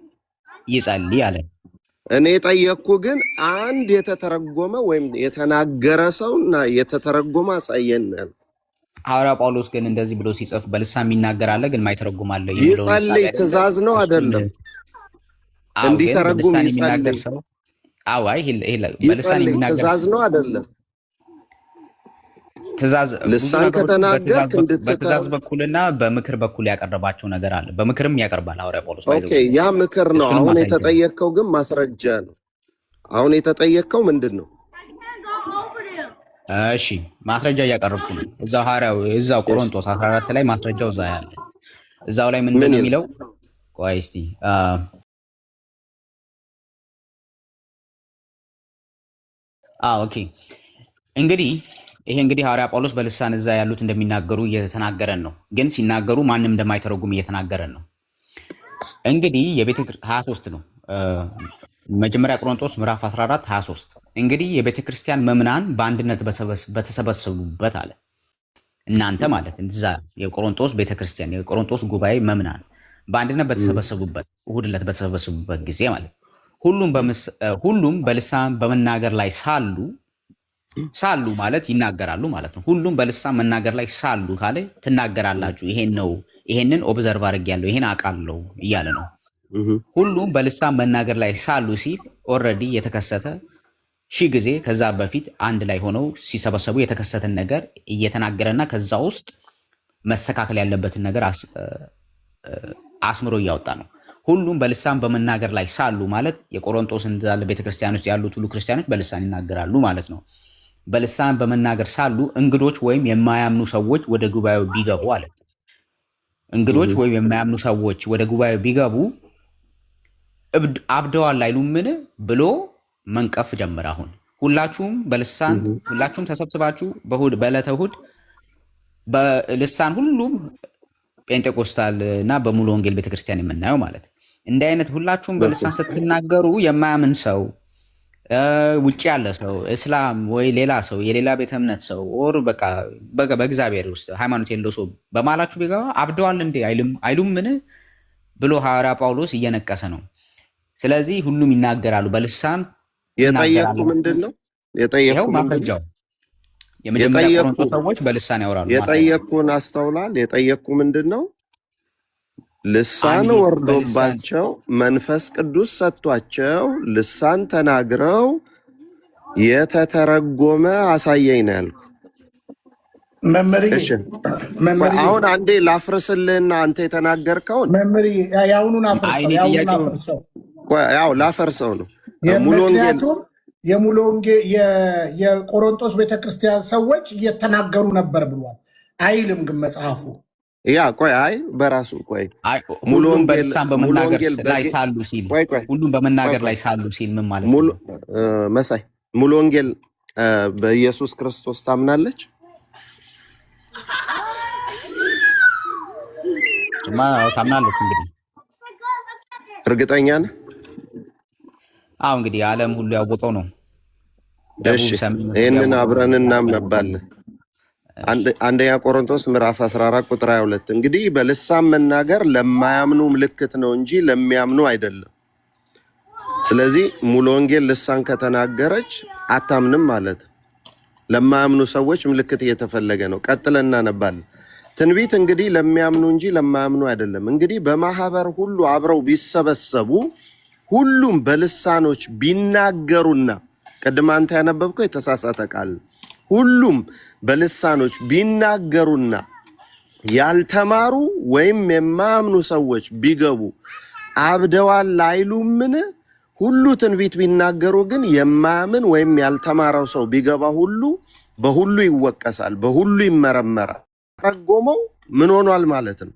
ይጸልይ አለ። እኔ ጠየቅኩ ግን አንድ የተተረጎመ ወይም የተናገረ ሰውና የተተረጎመ አሳየን። ሐዋርያ ጳውሎስ ግን እንደዚህ ብሎ ሲጽፍ በልሳን የሚናገር አለ ግን ማይተረጉም አለ። ይጸልይ ትእዛዝ ነው አይደለም? እንዲተረጉም የሚናገር ሰው በልሳን የሚናገር ትእዛዝ ነው አይደለም? ትእዛዝ ልሳን ከተናገርክ በትእዛዝ በኩልና በምክር በኩል ያቀረባቸው ነገር አለ። በምክርም ያቀርባል ሐዋርያ ጳውሎስ። ያ ምክር ነው። አሁን የተጠየቀው ግን ማስረጃ ነው። አሁን የተጠየቀው ምንድን ነው? እሺ ማስረጃ እያቀረብኩ ነው። እዛው ቆሮንቶስ 14 ላይ ማስረጃው እዛ ያለ። እዛው ላይ ምንድን ነው የሚለው? ቆይ እስቲ ኦኬ እንግዲህ ይሄ እንግዲህ ሐዋርያ ጳውሎስ በልሳን እዛ ያሉት እንደሚናገሩ እየተናገረን ነው። ግን ሲናገሩ ማንም እንደማይተረጉም እየተናገረን ነው። እንግዲህ የቤተ 23 ነው መጀመሪያ ቆሮንቶስ ምዕራፍ 14 23 እንግዲህ የቤተ ክርስቲያን መምናን በአንድነት በተሰበሰቡበት አለ። እናንተ ማለት እዛ የቆሮንቶስ ቤተክርስቲያን የቆሮንቶስ ጉባኤ መምናን በአንድነት በተሰበሰቡበት እሁድ ዕለት በተሰበሰቡበት ጊዜ ማለት ሁሉም በልሳን በመናገር ላይ ሳሉ ማለት ይናገራሉ ማለት ነው። ሁሉም በልሳን መናገር ላይ ሳሉ ካለ ትናገራላችሁ። ይሄንን ኦብዘርቭ አድርጌያለሁ፣ ይሄን አውቃለሁ እያለ ነው። ሁሉም በልሳን መናገር ላይ ሳሉ ሲል ኦልሬዲ የተከሰተ ሺህ ጊዜ ከዛ በፊት አንድ ላይ ሆነው ሲሰበሰቡ የተከሰተን ነገር እየተናገረና ከዛ ውስጥ መስተካከል ያለበትን ነገር አስምሮ እያወጣ ነው። ሁሉም በልሳን በመናገር ላይ ሳሉ ማለት የቆሮንቶስ እንዳለ ቤተክርስቲያን ውስጥ ያሉት ሁሉ ክርስቲያኖች በልሳን ይናገራሉ ማለት ነው። በልሳን በመናገር ሳሉ እንግዶች ወይም የማያምኑ ሰዎች ወደ ጉባኤው ቢገቡ አለ። እንግዶች ወይም የማያምኑ ሰዎች ወደ ጉባኤው ቢገቡ አብደዋል አይሉምን ብሎ መንቀፍ ጀመረ። አሁን ሁላችሁም በልሳን ሁላችሁም ተሰብስባችሁ በዕለተ እሑድ በልሳን ሁሉም ጴንጤቆስታል እና በሙሉ ወንጌል ቤተክርስቲያን የምናየው ማለት እንዲህ አይነት ሁላችሁም በልሳን ስትናገሩ የማያምን ሰው ውጭ ያለ ሰው እስላም ወይ ሌላ ሰው የሌላ ቤተ እምነት ሰው ኦር በቃ በእግዚአብሔር ውስጥ ሃይማኖት የለው ሰው በማላችሁ ቢገባ አብደዋል እንዴ አይሉም ምን ብሎ ሐዋርያ ጳውሎስ እየነቀሰ ነው። ስለዚህ ሁሉም ይናገራሉ በልሳን የጠየቁ ምንድነው ይሄው ማፈጃው የመጀመሪያ ቆሮንቶስ ሰዎች በልሳን ያወራሉ። የጠየቁን አስተውላል። የጠየቁ ምንድነው ልሳን ወርዶባቸው መንፈስ ቅዱስ ሰጥቷቸው ልሳን ተናግረው የተተረጎመ አሳየኝ ነው ያልኩ። መምህር አሁን አንዴ ላፍርስልህና አንተ የተናገርከውን መምህር ያውኑን አፍርሰው ያው ላፈርሰው ነው። ምክንያቱም የሙሉ ወንጌል የቆሮንቶስ ቤተክርስቲያን ሰዎች እየተናገሩ ነበር ብሏል አይልም ግን መጽሐፉ ያ ቆይ አይ በራሱ ቆይ ሁሉም በልሳን በመናገር ላይ ሳሉ ሲል ሁሉም በመናገር ላይ ሳሉ ሲል ምን ማለት ነው? መሳይ ሙሉ ወንጌል በኢየሱስ ክርስቶስ ታምናለች? ታምናለች። እንግዲህ እርግጠኛ ነህ? አዎ እንግዲህ ዓለም ሁሉ ያወቀው ነው። እሺ ይሄንን አብረን እናምነባለን። አንደኛ ቆሮንቶስ ምዕራፍ 14 ቁጥር 22 እንግዲህ በልሳን መናገር ለማያምኑ ምልክት ነው እንጂ ለሚያምኑ አይደለም። ስለዚህ ሙሉ ወንጌል ልሳን ከተናገረች አታምንም ማለት ለማያምኑ ሰዎች ምልክት እየተፈለገ ነው። ቀጥለን እናነባለን። ትንቢት እንግዲህ ለሚያምኑ እንጂ ለማያምኑ አይደለም። እንግዲህ በማህበር ሁሉ አብረው ቢሰበሰቡ ሁሉም በልሳኖች ቢናገሩና ቅድም አንተ ያነበብከው የተሳሳተ ቃል ሁሉም በልሳኖች ቢናገሩና ያልተማሩ ወይም የማያምኑ ሰዎች ቢገቡ አብደዋል አይሉምን? ሁሉ ትንቢት ቢናገሩ ግን የማያምን ወይም ያልተማረው ሰው ቢገባ ሁሉ በሁሉ ይወቀሳል፣ በሁሉ ይመረመራል። ተረጎመው ምን ሆኗል ማለት ነው?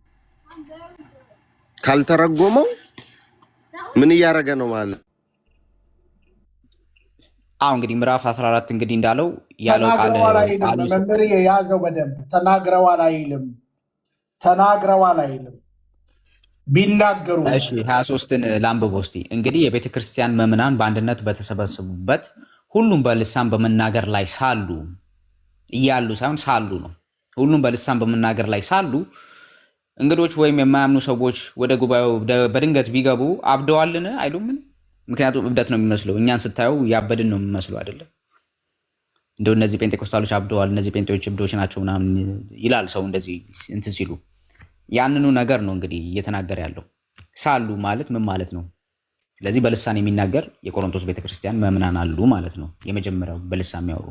ካልተረጎመው ምን እያደረገ ነው ማለት? አዎ እንግዲህ ምዕራፍ 14 እንግዲህ እንዳለው ያለው ቃል መምህር የያዘው በደንብ ተናግረዋል አይልም ቢናገሩ። እሺ 23ን ላንብበው እስቲ። እንግዲህ የቤተ ክርስቲያን ምዕመናን በአንድነት በተሰበሰቡበት ሁሉም በልሳን በመናገር ላይ ሳሉ እያሉ ሳይሆን ሳሉ ነው። ሁሉም በልሳን በመናገር ላይ ሳሉ እንግዶች ወይም የማያምኑ ሰዎች ወደ ጉባኤው በድንገት ቢገቡ አብደዋልን አይሉምን? ምክንያቱም እብደት ነው የሚመስለው። እኛን ስታየው ያበድን ነው የሚመስለው አይደለም? እንደው እነዚህ ጴንጤኮስታሎች አብደዋል፣ እነዚህ ጴንጤዎች እብዶች ናቸው ምናምን ይላል ሰው እንደዚህ እንትን ሲሉ። ያንኑ ነገር ነው እንግዲህ እየተናገረ ያለው። ሳሉ ማለት ምን ማለት ነው? ስለዚህ በልሳን የሚናገር የቆሮንቶስ ቤተክርስቲያን ምዕመናን አሉ ማለት ነው። የመጀመሪያው በልሳን የሚያወሩ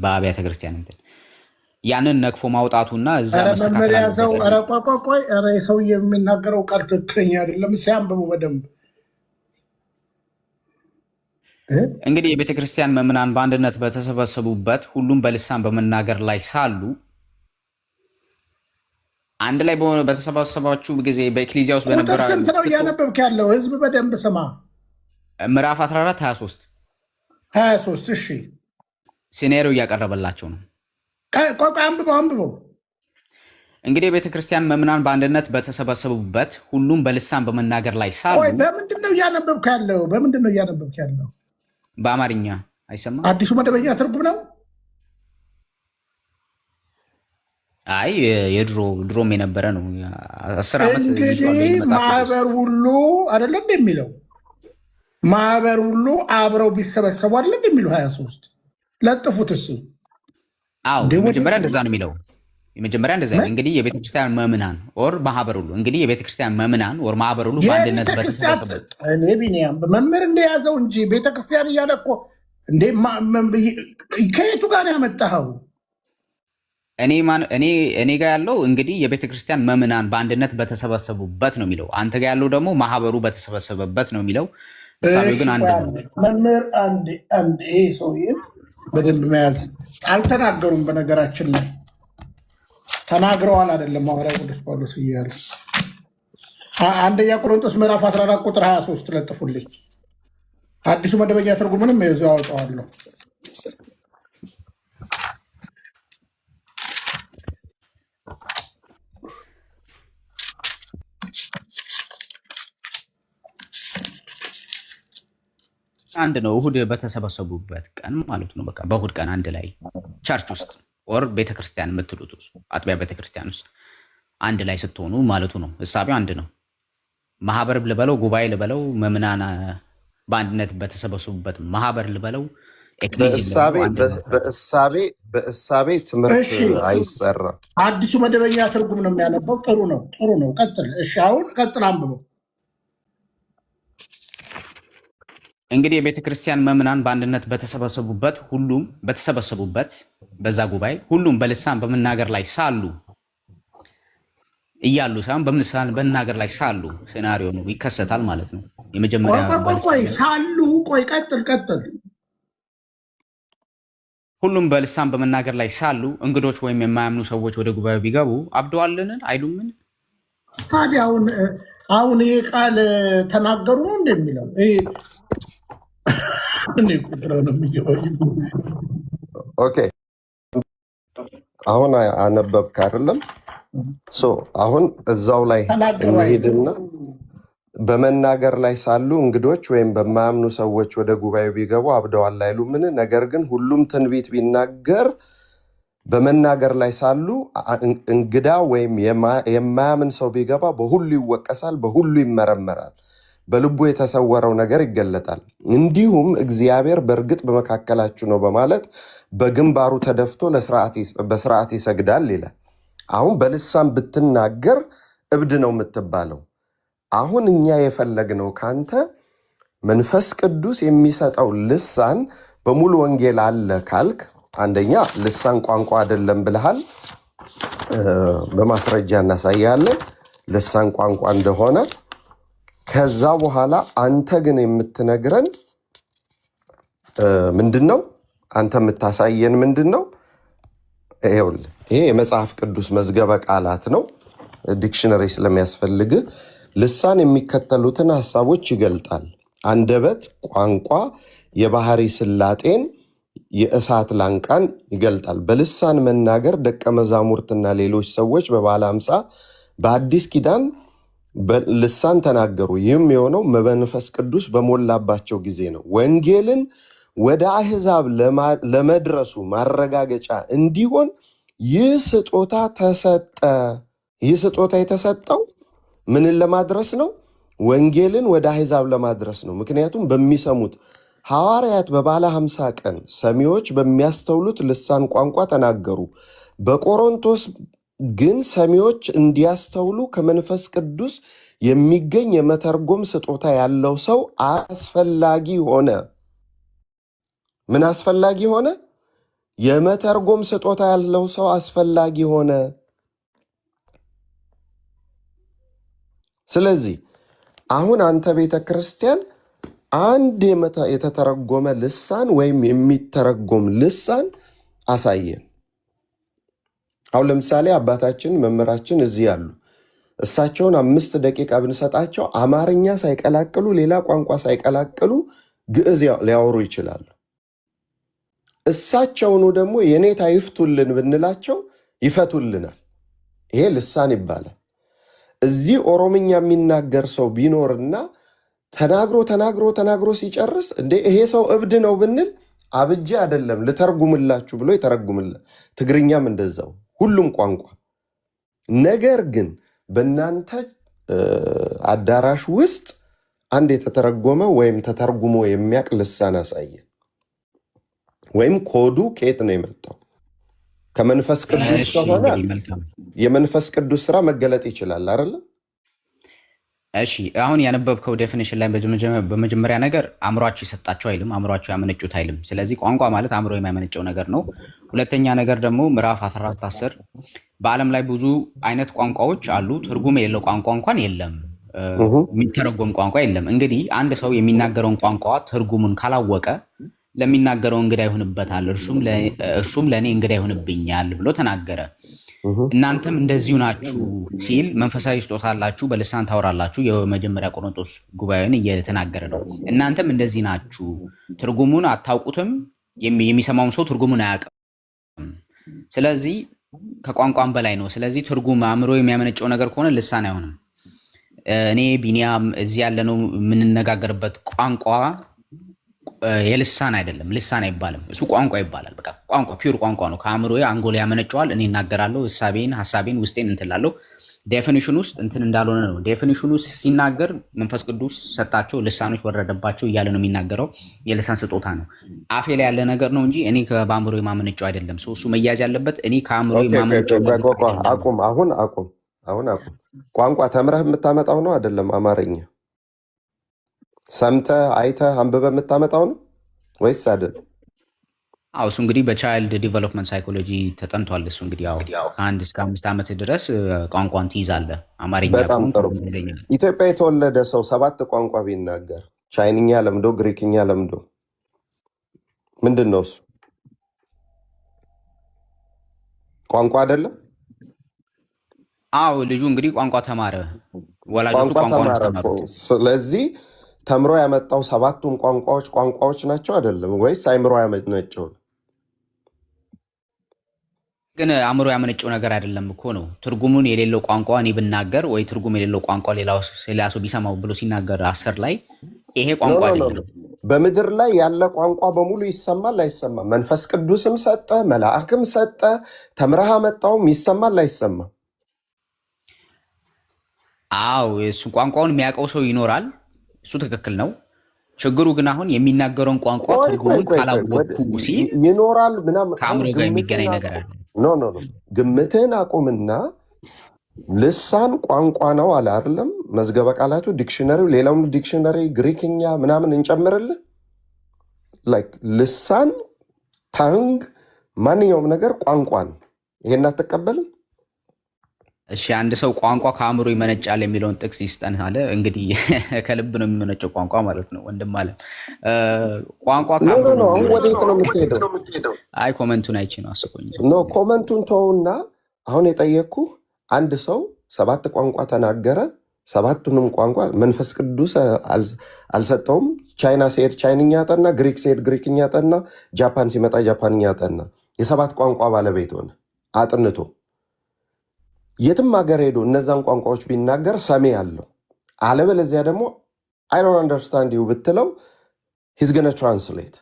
በአብያተ ክርስቲያን እንትን ያንን ነቅፎ ማውጣቱና እዛ መመሪያ ሰው ቆይ ሰው የሚናገረው ቃል ትክክለኛ አይደለም። ሲያንብቡ በደንብ እንግዲህ የቤተ ክርስቲያን ምዕመናን በአንድነት በተሰበሰቡበት ሁሉም በልሳን በመናገር ላይ ሳሉ አንድ ላይ በተሰባሰባችሁ ጊዜ በኤክሊዚያ ውስጥ በነበረ ቁጥር ስንት ነው እያነበብክ ያለው? ህዝብ በደንብ ስማ። ምዕራፍ 14 23 እሺ ሲኔሪዮ እያቀረበላቸው ነው። አንብበው። እንግዲህ የቤተ ክርስቲያን ምዕመናን በአንድነት በተሰበሰቡበት ሁሉም በልሳን በመናገር ላይ ሳሉ በምንድን ነው እያነበብክ ያለው? በአማርኛ አይሰማም? አዲሱ መደበኛ ትርጉም ነው? አይ ድሮም የነበረ ነው። 10 ዓመት እንግዲህ ማህበር ሁሉ አይደለም የሚለው ማህበር ሁሉ አብረው ቢሰበሰቡ አይደለም የሚለው 23 ለጥፉት እሱ። አዎ መጀመሪያ እንደዛ ነው የሚለው። የመጀመሪያ እንደዛ ነው። እንግዲህ የቤተክርስቲያን ምዕመናን ኦር ማህበር ሁሉ እንግዲህ የቤተክርስቲያን ምዕመናን ኦር ማህበር ሁሉ በአንድነት በተሰበሰቡበት እኔ ቢኒያም በመምህር እንደያዘው እንጂ ቤተክርስቲያን እያለ እኮ እንዴ ከየቱ ጋር ነው ያመጣኸው? እኔ ጋር ያለው እንግዲህ የቤተ ክርስቲያን መምናን በአንድነት በተሰበሰቡበት ነው የሚለው። አንተ ጋር ያለው ደግሞ ማህበሩ በተሰበሰበበት ነው የሚለው። እሳቤው ግን አንድ ነው። መምህር አንድ ይሄ ሰውዬ በደንብ መያዝ አልተናገሩም። በነገራችን ላይ ተናግረዋል አይደለም ሐዋርያው ቅዱስ ጳውሎስ እያሉ አንደኛ ቆሮንቶስ ምዕራፍ 14 ቁጥር 23 ለጥፉልኝ። አዲሱ መደበኛ ትርጉምንም ይዘው ያወጣዋለሁ። አንድ ነው። እሁድ በተሰበሰቡበት ቀን ማለት ነው። በቃ በእሁድ ቀን አንድ ላይ ቸርች ውስጥ ኦር ቤተክርስቲያን የምትሉት አጥቢያ ቤተክርስቲያን ውስጥ አንድ ላይ ስትሆኑ ማለቱ ነው። እሳቤው አንድ ነው። ማህበር ልበለው፣ ጉባኤ ልበለው፣ መምናን በአንድነት በተሰበሰቡበት ማህበር ልበለው፣ በእሳቤ ትምህርት አይሰራም። አዲሱ መደበኛ ትርጉም ነው የሚያነባው። ጥሩ ነው። ቀጥል። እሺ አሁን ቀጥል፣ አንብበው። እንግዲህ የቤተ ክርስቲያን መምናን በአንድነት በተሰበሰቡበት በዛ ጉባኤ ሁሉም በልሳን በመናገር ላይ ሳሉ እያሉ ሳይሆን በመናገር ላይ ሳሉ ሴናሪዮ ነው ይከሰታል ማለት ነው። የመጀመሪያ ሳሉ ቀጥል። ሁሉም በልሳን በመናገር ላይ ሳሉ እንግዶች ወይም የማያምኑ ሰዎች ወደ ጉባኤው ቢገቡ አብደዋልን አይሉምን? ታዲያ አሁን ይሄ ቃል ተናገሩ ነው እንደሚለው ኦኬ፣ አሁን አነበብክ አይደለም? አሁን እዛው ላይ እንሄድና በመናገር ላይ ሳሉ እንግዶች ወይም በማያምኑ ሰዎች ወደ ጉባኤው ቢገቡ አብደዋል አይሉምን? ነገር ግን ሁሉም ትንቢት ቢናገር በመናገር ላይ ሳሉ እንግዳ ወይም የማያምን ሰው ቢገባ በሁሉ ይወቀሳል፣ በሁሉ ይመረመራል፣ በልቡ የተሰወረው ነገር ይገለጣል። እንዲሁም እግዚአብሔር በእርግጥ በመካከላችሁ ነው በማለት በግንባሩ ተደፍቶ በስርዓት ይሰግዳል ይላል። አሁን በልሳን ብትናገር እብድ ነው የምትባለው። አሁን እኛ የፈለግነው ካንተ መንፈስ ቅዱስ የሚሰጠው ልሳን በሙሉ ወንጌል አለ ካልክ፣ አንደኛ ልሳን ቋንቋ አይደለም ብለሃል፣ በማስረጃ እናሳያለን ልሳን ቋንቋ እንደሆነ። ከዛ በኋላ አንተ ግን የምትነግረን ምንድነው? አንተ የምታሳየን ምንድነው? ይሄ የመጽሐፍ ቅዱስ መዝገበ ቃላት ነው፣ ዲክሽነሪ ስለሚያስፈልግ ልሳን የሚከተሉትን ሀሳቦች ይገልጣል። አንደበት፣ ቋንቋ፣ የባህሪ ስላጤን፣ የእሳት ላንቃን ይገልጣል። በልሳን መናገር ደቀ መዛሙርትና ሌሎች ሰዎች በበዓለ ሃምሳ በአዲስ ኪዳን ልሳን ተናገሩ። ይህም የሆነው በመንፈስ ቅዱስ በሞላባቸው ጊዜ ነው። ወንጌልን ወደ አሕዛብ ለመድረሱ ማረጋገጫ እንዲሆን ይህ ስጦታ ተሰጠ። ይህ ስጦታ የተሰጠው ምንን ለማድረስ ነው? ወንጌልን ወደ አሕዛብ ለማድረስ ነው። ምክንያቱም በሚሰሙት ሐዋርያት በበዓለ ሃምሳ ቀን ሰሚዎች በሚያስተውሉት ልሳን ቋንቋ ተናገሩ። በቆሮንቶስ ግን ሰሚዎች እንዲያስተውሉ ከመንፈስ ቅዱስ የሚገኝ የመተርጎም ስጦታ ያለው ሰው አስፈላጊ ሆነ። ምን አስፈላጊ ሆነ? የመተርጎም ስጦታ ያለው ሰው አስፈላጊ ሆነ። ስለዚህ አሁን አንተ ቤተ ክርስቲያን አንድ የተተረጎመ ልሳን ወይም የሚተረጎም ልሳን አሳየን። አሁን ለምሳሌ አባታችን መምህራችን እዚህ ያሉ እሳቸውን 5 ደቂቃ ብንሰጣቸው አማርኛ ሳይቀላቅሉ ሌላ ቋንቋ ሳይቀላቅሉ ግዕዝ ሊያወሩ ይችላሉ። እሳቸውኑ ደግሞ የኔታ ይፍቱልን ብንላቸው ይፈቱልናል። ይሄ ልሳን ይባላል። እዚህ ኦሮምኛ የሚናገር ሰው ቢኖርና ተናግሮ ሲጨርስ እንዴ ይሄ ሰው እብድ ነው ብንል አብጄ አይደለም ልተርጉምላችሁ ብሎ ይተረጉምላል። ትግርኛም እንደዛው፣ ሁሉም ቋንቋ። ነገር ግን በእናንተ አዳራሽ ውስጥ አንድ የተተረጎመ ወይም ተተርጉሞ የሚያቅ ልሳን አሳየ። ወይም ኮዱ ከየት ነው የመጣው? ከመንፈስ ቅዱስ ከሆነ የመንፈስ ቅዱስ ስራ መገለጥ ይችላል አይደለም? እሺ አሁን ያነበብከው ዴፊኒሽን ላይ በመጀመሪያ ነገር አእምሯቸው የሰጣቸው አይልም፣ አእምሯቸው ያመነጩት አይልም። ስለዚህ ቋንቋ ማለት አእምሮ የሚያመነጨው ነገር ነው። ሁለተኛ ነገር ደግሞ ምዕራፍ 14 በዓለም ላይ ብዙ አይነት ቋንቋዎች አሉ፣ ትርጉም የሌለው ቋንቋ እንኳን የለም፣ የሚተረጎም ቋንቋ የለም። እንግዲህ አንድ ሰው የሚናገረውን ቋንቋ ትርጉሙን ካላወቀ ለሚናገረው እንግዳ ይሆንበታል፣ እርሱም ለእኔ እንግዳ ይሆንብኛል ብሎ ተናገረ። እናንተም እንደዚሁ ናችሁ ሲል መንፈሳዊ ስጦታ አላችሁ፣ በልሳን ታወራላችሁ። የመጀመሪያ ቆሮንቶስ ጉባኤን እየተናገረ ነው። እናንተም እንደዚህ ናችሁ፣ ትርጉሙን አታውቁትም፣ የሚሰማውን ሰው ትርጉሙን አያውቅም። ስለዚህ ከቋንቋም በላይ ነው። ስለዚህ ትርጉም አእምሮ የሚያመነጨው ነገር ከሆነ ልሳን አይሆንም። እኔ ቢኒያም እዚህ ያለነው የምንነጋገርበት ቋንቋ የልሳን አይደለም፣ ልሳን አይባልም። እሱ ቋንቋ ይባላል። በቃ ቋንቋ ፒውር ቋንቋ ነው። ከአእምሮ አንጎላ ያመነጨዋል። እኔ እናገራለሁ፣ ሀሳቤን ውስጤን እንትላለሁ። ዴፊኒሽን ውስጥ እንትን እንዳልሆነ ነው። ዴፊኒሽን ውስጥ ሲናገር መንፈስ ቅዱስ ሰጣቸው፣ ልሳኖች ወረደባቸው እያለ ነው የሚናገረው። የልሳን ስጦታ ነው። አፌ ላይ ያለ ነገር ነው እንጂ እኔ በአእምሮ የማመነጨው አይደለም። እሱ መያዝ ያለበት እኔ ከአእምሮ የማመነጨው አቁም። አሁን ቋንቋ ተምረህ የምታመጣው ነው አይደለም? አማርኛ ሰምተህ አይተህ አንብበህ የምታመጣው ነው ወይስ አይደለም? እሱ እንግዲህ በቻይልድ ዲቨሎፕመንት ሳይኮሎጂ ተጠንቷል። እሱ እንግዲህ ከ1 እስከ 5 ዓመት ድረስ ቋንቋን ትይዛለህ። አማርኛ። በጣም ጥሩ። ኢትዮጵያ የተወለደ ሰው 7 ቋንቋ ቢናገር ቻይንኛ ለምዶ ግሪክኛ ለምዶ ምንድን ነው እሱ? ቋንቋ አይደለም? ልጁ እንግዲህ ቋንቋ ተማረ፣ ወላጆቹ ቋንቋ ተማሩ። ስለዚህ ተምሮ ያመጣው 7ቱም ቋንቋዎች ናቸው አይደለም? ወይስ አይምሮ ያመነጨው? ግን አእምሮ ያመነጨው ነገር አይደለም እኮ ነው። ትርጉሙን የሌለው ቋንቋ እኔ ብናገር ወይ ትርጉም የሌለው ቋንቋ ሌላ ሰው ቢሰማው ብሎ ሲናገር 10 ላይ ይሄ ቋንቋ አይደለም። በምድር ላይ ያለ ቋንቋ በሙሉ ይሰማል አይሰማም? መንፈስ ቅዱስም ሰጠ፣ መልአክም ሰጠ፣ ተምረህ አመጣውም ይሰማል አይሰማም? እሱ ቋንቋውን የሚያውቀው ሰው ይኖራል። እሱ ትክክል ነው። ችግሩ ግን አሁን የሚናገረውን ቋንቋ ትርጉሙን ካላወቅኩ ሲል ይኖራል ምናምን ከአእምሮ ጋር የሚገናኝ ነገር አለ። ኖ ግምትህን አቁምና ልሳን ቋንቋ ነው አለ አይደለም? መዝገበ ቃላቱ ዲክሽነሪው፣ ሌላውም ዲክሽነሪ ግሪክኛ ምናምን እንጨምርልህ። ልሳን ታንግ ማንኛውም ነገር ቋንቋ ነው። ይሄን አትቀበልም? እሺ አንድ ሰው ቋንቋ ከአእምሮ ይመነጫል የሚለውን ጥቅስ ይስጠን አለ። እንግዲህ ከልብ ነው የሚመነጨው ቋንቋ ማለት ነው። ወንድም አለ ቋንቋ ወዴት ነው የምትሄደው? ኮመንቱን አይቼ ነው አስቆኝ። ኮመንቱን ተውና አሁን የጠየቅኩ አንድ ሰው 7 ቋንቋ ተናገረ። 7ቱንም ቋንቋ መንፈስ ቅዱስ አልሰጠውም። ቻይና ሲሄድ ቻይንኛ ጠና፣ ግሪክ ሲሄድ ግሪክኛ ጠና፣ ጃፓን ሲመጣ ጃፓንኛ ጠና። የ7 ቋንቋ ባለቤት ሆነ አጥንቶ። የትም ሀገር ሄዶ እነዛን ቋንቋዎች ቢናገር ሰሜ አለው። አለበለዚያ ደግሞ አይ ዶንት አንደርስታንድ ዩ ብትለው ሂዝ ገነ ትራንስሌት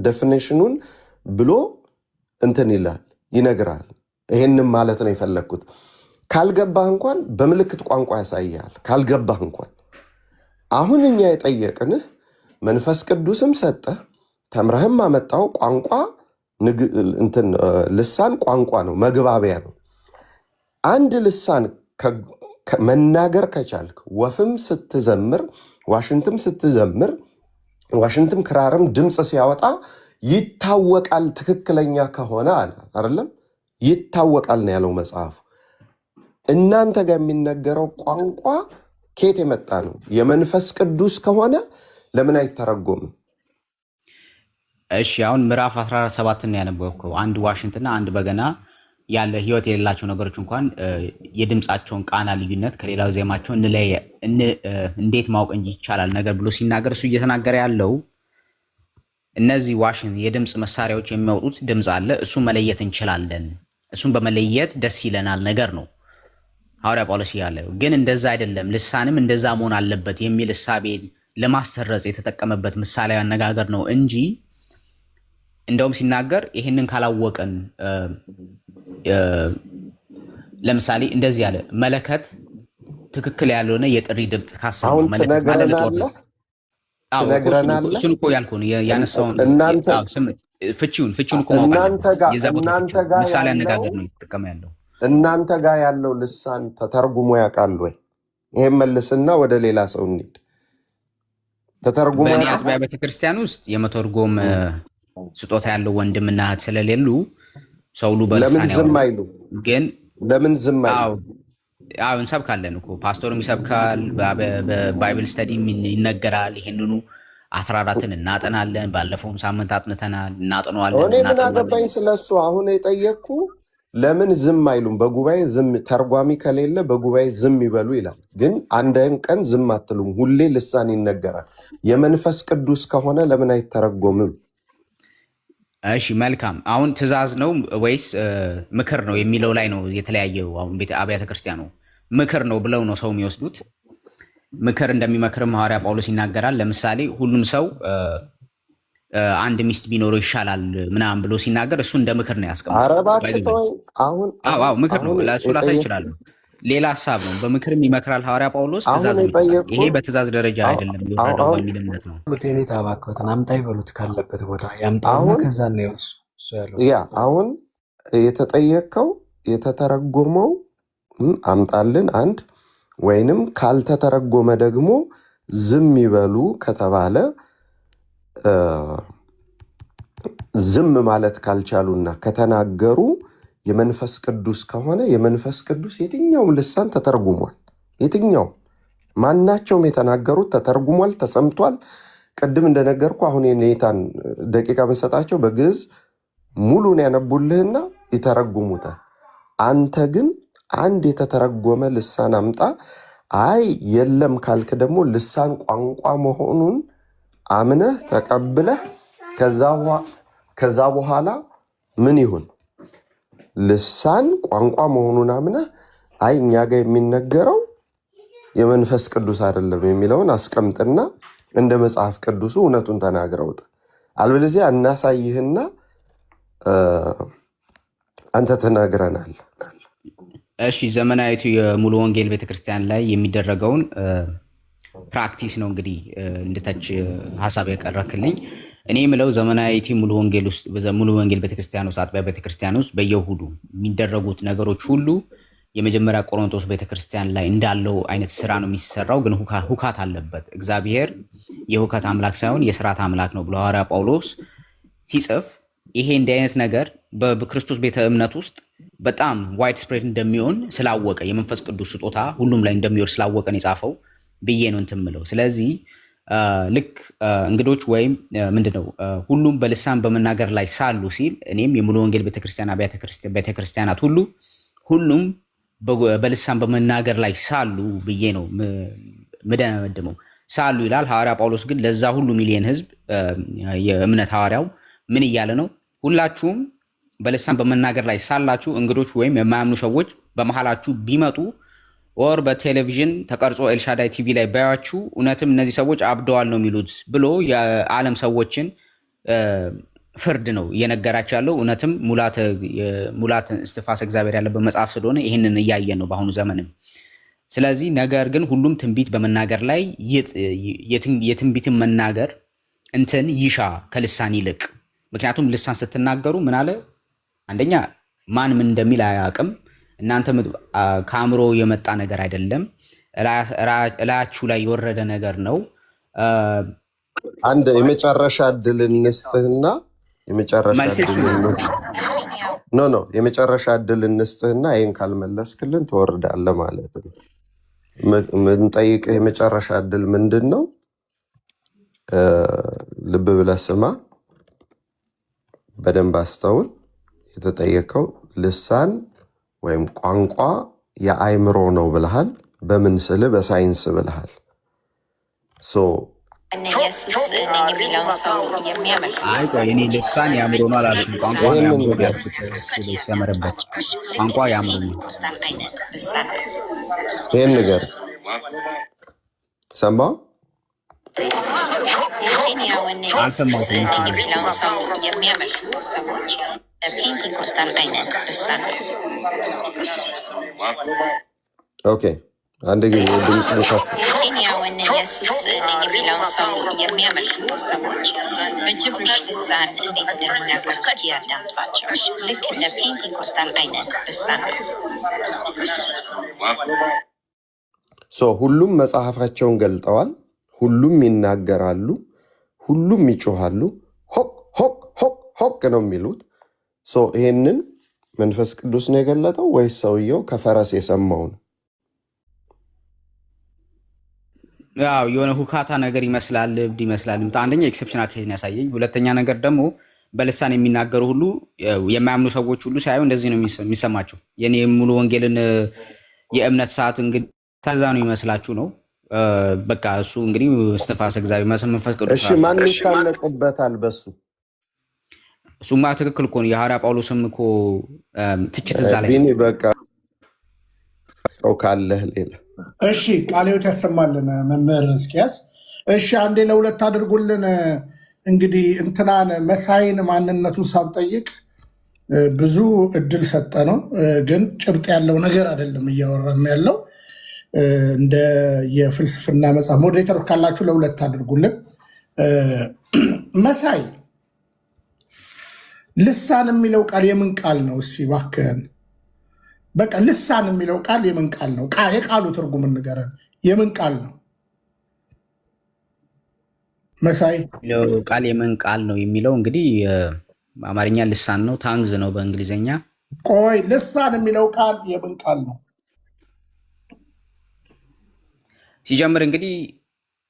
ዴፊኒሽኑን ብሎ እንትን ይላል ይነግራል። ይሄንም ማለት ነው የፈለግኩት። ካልገባህ እንኳን በምልክት ቋንቋ ያሳያል። ካልገባህ እንኳን አሁን እኛ የጠየቅንህ መንፈስ ቅዱስም ሰጠ ተምረህም አመጣው ቋንቋ ልሳን ቋንቋ ነው፣ መግባቢያ ነው። አንድ ልሳን መናገር ከቻልክ ወፍም ስትዘምር ዋሽንትም ስትዘምር ዋሽንትም ክራርም ድምፅ ሲያወጣ ይታወቃል። ትክክለኛ ከሆነ አለ አይደለም ይታወቃል ነው ያለው መጽሐፉ። እናንተ ጋር የሚነገረው ቋንቋ ከየት የመጣ ነው? የመንፈስ ቅዱስ ከሆነ ለምን አይተረጎምም? እሺ አሁን ምዕራፍ 17 ያነበብከው አንድ ዋሽንትና አንድ በገና ያለ ህይወት የሌላቸው ነገሮች እንኳን የድምፃቸውን ቃና ልዩነት ከሌላው ዜማቸው እንዴት ማወቅ ይቻላል ነገር ብሎ ሲናገር እሱ እየተናገረ ያለው እነዚህ ዋሽንት የድምፅ መሳሪያዎች የሚያወጡት ድምፅ አለ። እሱን መለየት እንችላለን፣ እሱን በመለየት ደስ ይለናል ነገር ነው ሐዋርያ ጳውሎስ ያለው። ግን እንደዛ አይደለም፣ ልሳንም እንደዛ መሆን አለበት የሚል እሳቤን ለማስተረጽ የተጠቀመበት ምሳሌያዊ አነጋገር ነው እንጂ እንደውም ሲናገር ይህንን ካላወቅን ለምሳሌ እንደዚህ ያለ መለከት ትክክል ያልሆነ የጥሪ ድምፅ ካሰብን መለከት ማለት ነው። እሱን እኮ ያልኩህ ነው ያነሳውን ፍቺውን እኮ ምሳሌ አነጋገር ነው የተጠቀመ ያለው። እናንተ ጋር ያለው ልሳን ተተርጉሞ ያውቃል ወይ? ይሄን መልስና ወደ ሌላ ሰው እንሂድ። ተተርጉሞ በእኔ አጥቢያ ቤተክርስቲያን ውስጥ የመተርጎም ስጦታ ያለው ወንድምና እህት ስለሌሉ ሰው ሁሉ ለምን በልሳን ዝም ያወራል። አይሉ? ግን ለምን ዝም አይሉ? አዎ እንሰብካለን እኮ ፓስቶርም ይሰብካል፣ በባይብል ስተዲ ይነገራል። ይሄንኑ 14ን እናጠናለን። ባለፈውም ሳምንት አጥንተናል፣ እናጠነዋለን። እኔ ምን አገባኝ ስለሱ? አሁን የጠየቅኩ ለምን ዝም አይሉም? በጉባኤ ዝም ተርጓሚ ከሌለ በጉባኤ ዝም ይበሉ ይላል። ግን አንድን ቀን ዝም አትሉም። ሁሌ ልሳን ይነገራል። የመንፈስ ቅዱስ ከሆነ ለምን አይተረጎምም? እሺ መልካም። አሁን ትእዛዝ ነው ወይስ ምክር ነው የሚለው ላይ ነው የተለያየው። አሁን አብያተ ክርስቲያኑ ምክር ነው ብለው ነው ሰው የሚወስዱት። ምክር እንደሚመክርም ሐዋርያ ጳውሎስ ይናገራል። ለምሳሌ ሁሉም ሰው አንድ ሚስት ቢኖረው ይሻላል ምናምን ብሎ ሲናገር እሱ እንደ ምክር ነው ያስቀምጠው። ኧረ እባክህ ተወኝ። ምክር ነው፣ ለእሱ ላሳይ ይችላል። ሌላ ሀሳብ ነው። በምክርም ይመክራል ሐዋርያ ጳውሎስ። ትእዛዝ ይሄ በትእዛዝ ደረጃ አይደለም የወረደው በሚል እምነት ነው። ቴኔት አባከትን አምጣ ይበሉት ካለበት ቦታ ያምጣውና ከዛ ነው እሱ ያለው። ያ አሁን የተጠየቀው የተተረጎመው አምጣልን አንድ፣ ወይንም ካልተተረጎመ ደግሞ ዝም ይበሉ ከተባለ ዝም ማለት ካልቻሉና ከተናገሩ የመንፈስ ቅዱስ ከሆነ የመንፈስ ቅዱስ የትኛውም ልሳን ተተርጉሟል። የትኛውም ማናቸውም የተናገሩት ተተርጉሟል፣ ተሰምቷል። ቅድም እንደነገርኩ አሁን የኔታን ደቂቃ መሰጣቸው በግዕዝ ሙሉን ያነቡልህና ይተረጉሙታል። አንተ ግን አንድ የተተረጎመ ልሳን አምጣ። አይ የለም ካልክ ደግሞ ልሳን ቋንቋ መሆኑን አምነህ ተቀብለህ ከዛ በኋላ ምን ይሁን ልሳን ቋንቋ መሆኑን አምነህ አይ እኛ ጋር የሚነገረው የመንፈስ ቅዱስ አይደለም የሚለውን አስቀምጥና እንደ መጽሐፍ ቅዱሱ እውነቱን ተናግረውት፣ አልበለዚያ እናሳይህና አንተ ተናግረናል። እሺ ዘመናዊቱ የሙሉ ወንጌል ቤተክርስቲያን ላይ የሚደረገውን ፕራክቲስ ነው እንግዲህ እንድተች ሀሳብ ያቀረክልኝ። እኔ የምለው ዘመናዊቱ ሙሉ ወንጌል ቤተክርስቲያን ውስጥ አጥቢያ ቤተክርስቲያን ውስጥ በየሁዱ የሚደረጉት ነገሮች ሁሉ የመጀመሪያ ቆሮንቶስ ቤተክርስቲያን ላይ እንዳለው አይነት ስራ ነው የሚሰራው። ግን ሁካት አለበት። እግዚአብሔር የሁካት አምላክ ሳይሆን የስርዓት አምላክ ነው ብሎ ሐዋርያ ጳውሎስ ሲጽፍ ይሄ እንዲህ አይነት ነገር በክርስቶስ ቤተ እምነት ውስጥ በጣም ዋይድ ስፕሬድ እንደሚሆን ስላወቀ የመንፈስ ቅዱስ ስጦታ ሁሉም ላይ እንደሚወርድ ስላወቀ ነው የጻፈው ብዬ ነው እንትን የምለው። ስለዚህ ልክ እንግዶች ወይም ምንድነው ሁሉም በልሳን በመናገር ላይ ሳሉ ሲል እኔም የሙሉ ወንጌል ቤተክርስቲያን አብያተ ቤተክርስቲያናት ሁሉም በልሳን በመናገር ላይ ሳሉ ብዬ ነው ምደመድመው። ሳሉ ይላል ሐዋርያ ጳውሎስ። ግን ለዛ ሁሉ ሚሊዮን ህዝብ የእምነት ሐዋርያው ምን እያለ ነው? ሁላችሁም በልሳን በመናገር ላይ ሳላችሁ እንግዶች ወይም የማያምኑ ሰዎች በመሃላችሁ ቢመጡ ወር በቴሌቪዥን ተቀርጾ ኤልሻዳይ ቲቪ ላይ ባያችሁ እውነትም እነዚህ ሰዎች አብደዋል ነው የሚሉት ብሎ የዓለም ሰዎችን ፍርድ ነው እየነገራቸው ያለው። እውነትም ሙላት እስትንፋሰ እግዚአብሔር ያለበት መጽሐፍ ስለሆነ ይህንን እያየን ነው በአሁኑ ዘመንም። ስለዚህ ነገር ግን ሁሉም ትንቢት በመናገር ላይ የትንቢትን መናገር እንትን ይሻ ከልሳን ይልቅ። ምክንያቱም ልሳን ስትናገሩ ምን አለ? አንደኛ ማን ምን እንደሚል አያውቅም። እናንተ ከአእምሮ የመጣ ነገር አይደለም፣ እላያችሁ ላይ የወረደ ነገር ነው። አንድ የመጨረሻ እድል እንስጥህና የመጨረሻ እድል እንስጥህና ይህን ካልመለስክልን ትወርዳለህ ማለት ነው። ምንጠይቅህ የመጨረሻ እድል ምንድን ነው? ልብ ብለህ ስማ፣ በደንብ አስተውል። የተጠየቀው ልሳን ወይም ቋንቋ የአእምሮ ነው ብልሃል። በምን ስል? በሳይንስ ብልሃል። ኢየሱስ ነኝ የሚለውን ሰው የሚያመልክ እኔ ልሳን የአእምሮ ነው አላልኩም። ቋንቋ የአእምሮ ሲያመረበት ቋንቋ የአእምሮ ነው። ይህን ነገር ሰማው የኬንያውን ኢየሱስ ነኝ የሚለውን ሰው የሚያመልኩ ሰዎች ፔንቴኮስታል አይነት ልሳን ነው። ኦኬ፣ አንድ ጊዜ ድምፅን ከፍ። የኬንያውን ኢየሱስ ነኝ የሚለውን ሰው የሚያመልኩ ሰዎች በጅብሪሽ ልሳን እንዴት እንደሚናገሩ እስኪ ያዳምጧቸው። ልክ እንደ ፔንቴኮስታል አይነት ልሳን ነው። ሁሉም መጽሐፋቸውን ገልጠዋል። ሁሉም ይናገራሉ። ሁሉም ይጮሃሉ። ሆቅ ሆቅ ሆቅ ሆቅ ነው የሚሉት። ይሄንን መንፈስ ቅዱስ ነው የገለጠው ወይስ ሰውየው ከፈረስ የሰማው ነው? ያው የሆነ ሁካታ ነገር ይመስላል፣ እብድ ይመስላል። አንደኛ ኤክሰፕሽናል ኬዝ ያሳየኝ። ሁለተኛ ነገር ደግሞ በልሳን የሚናገሩ ሁሉ የማያምኑ ሰዎች ሁሉ ሳይሆን እንደዚህ ነው የሚሰማቸው። የኔ ሙሉ ወንጌልን የእምነት ሰዓት እንግዲህ ከዛ ነው ይመስላችሁ ነው። በቃ እሱ እንግዲህ እስትንፋሰ እግዚአብሔር መንፈስ ቅዱስ። እሺ ማን ይታነጽበታል በሱ? እሱማ ትክክል እኮ ነው። የሐዋርያ ጳውሎስም እኮ ትችት እዛ ላይ ቢኒ በቃ ካለህ ሌላ። እሺ ቃልዮት ያሰማልን መምህር እስኪያስ። እሺ አንዴ ለሁለት አድርጉልን። እንግዲህ እንትናን መሳይን ማንነቱን ሳንጠይቅ ብዙ እድል ሰጠ ነው፣ ግን ጭብጥ ያለው ነገር አይደለም እያወራም ያለው። እንደ የፍልስፍና መጽሐፍ ሞዴሬተሮች ካላችሁ ለሁለት አድርጉልን። መሳይ ልሳን የሚለው ቃል የምን ቃል ነው? እስኪ እባክህን በቃ ልሳን የሚለው ቃል የምን ቃል ነው? የቃሉ ትርጉም ንገረን። የምን ቃል ነው መሳይ? ቃል የምን ቃል ነው የሚለው እንግዲህ በአማርኛ ልሳን ነው፣ ታንግዝ ነው በእንግሊዝኛ። ቆይ ልሳን የሚለው ቃል የምን ቃል ነው? ሲጀምር እንግዲህ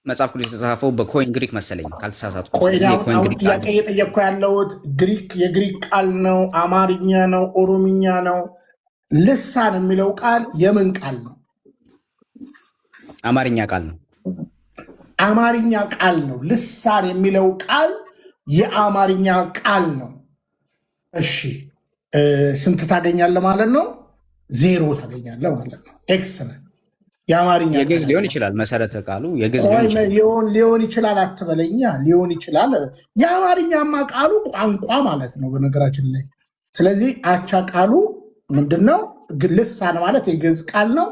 መጽሐፍ ቅዱስ የተጻፈው በኮይን ግሪክ መሰለኝ ካልተሳሳትኩ። ጥያቄ እየጠየቅኩ ያለሁት የግሪክ ቃል ነው፣ አማርኛ ነው፣ ኦሮምኛ ነው? ልሳን የሚለው ቃል የምን ቃል ነው? አማርኛ ቃል ነው። አማርኛ ቃል ነው። ልሳን የሚለው ቃል የአማርኛ ቃል ነው። እሺ ስንት ታገኛለህ ማለት ነው? 0 ታገኛለህ ማለት ነው። ኤክስ ነህ። የአማርኛ የግዕዝ ሊሆን ይችላል መሰረተ ቃሉ የግዕዝ ሊሆን ይችላል አትበለኛ። ሊሆን ይችላል። የአማርኛማ ቃሉ ቋንቋ ማለት ነው በነገራችን ላይ። ስለዚህ አቻ ቃሉ ምንድነው? ልሳን ማለት የግዕዝ ቃል ነው፣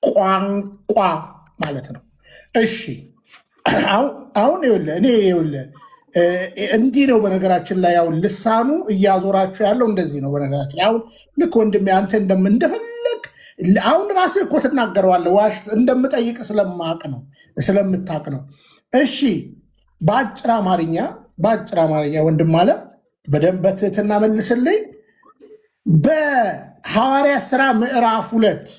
ቋንቋ ማለት ነው። እሺ አሁን ይኸውልህ እንዲህ ነው በነገራችን ላይ። አሁን ልሳኑ እያዞራችሁ ያለው እንደዚህ ነው በነገራችን ላይ። አሁን ልክ ወንድሜ አንተ እንደምንደፈለግ አሁን ራስህ እኮ ትናገረዋለህ። ዋሽ እንደምጠይቅ ስለምታቅ ነው። እሺ በአጭር አማርኛ ወንድም አለ በደንብ በትህትና መልስልኝ። በሐዋርያት ሥራ ምዕራፍ 2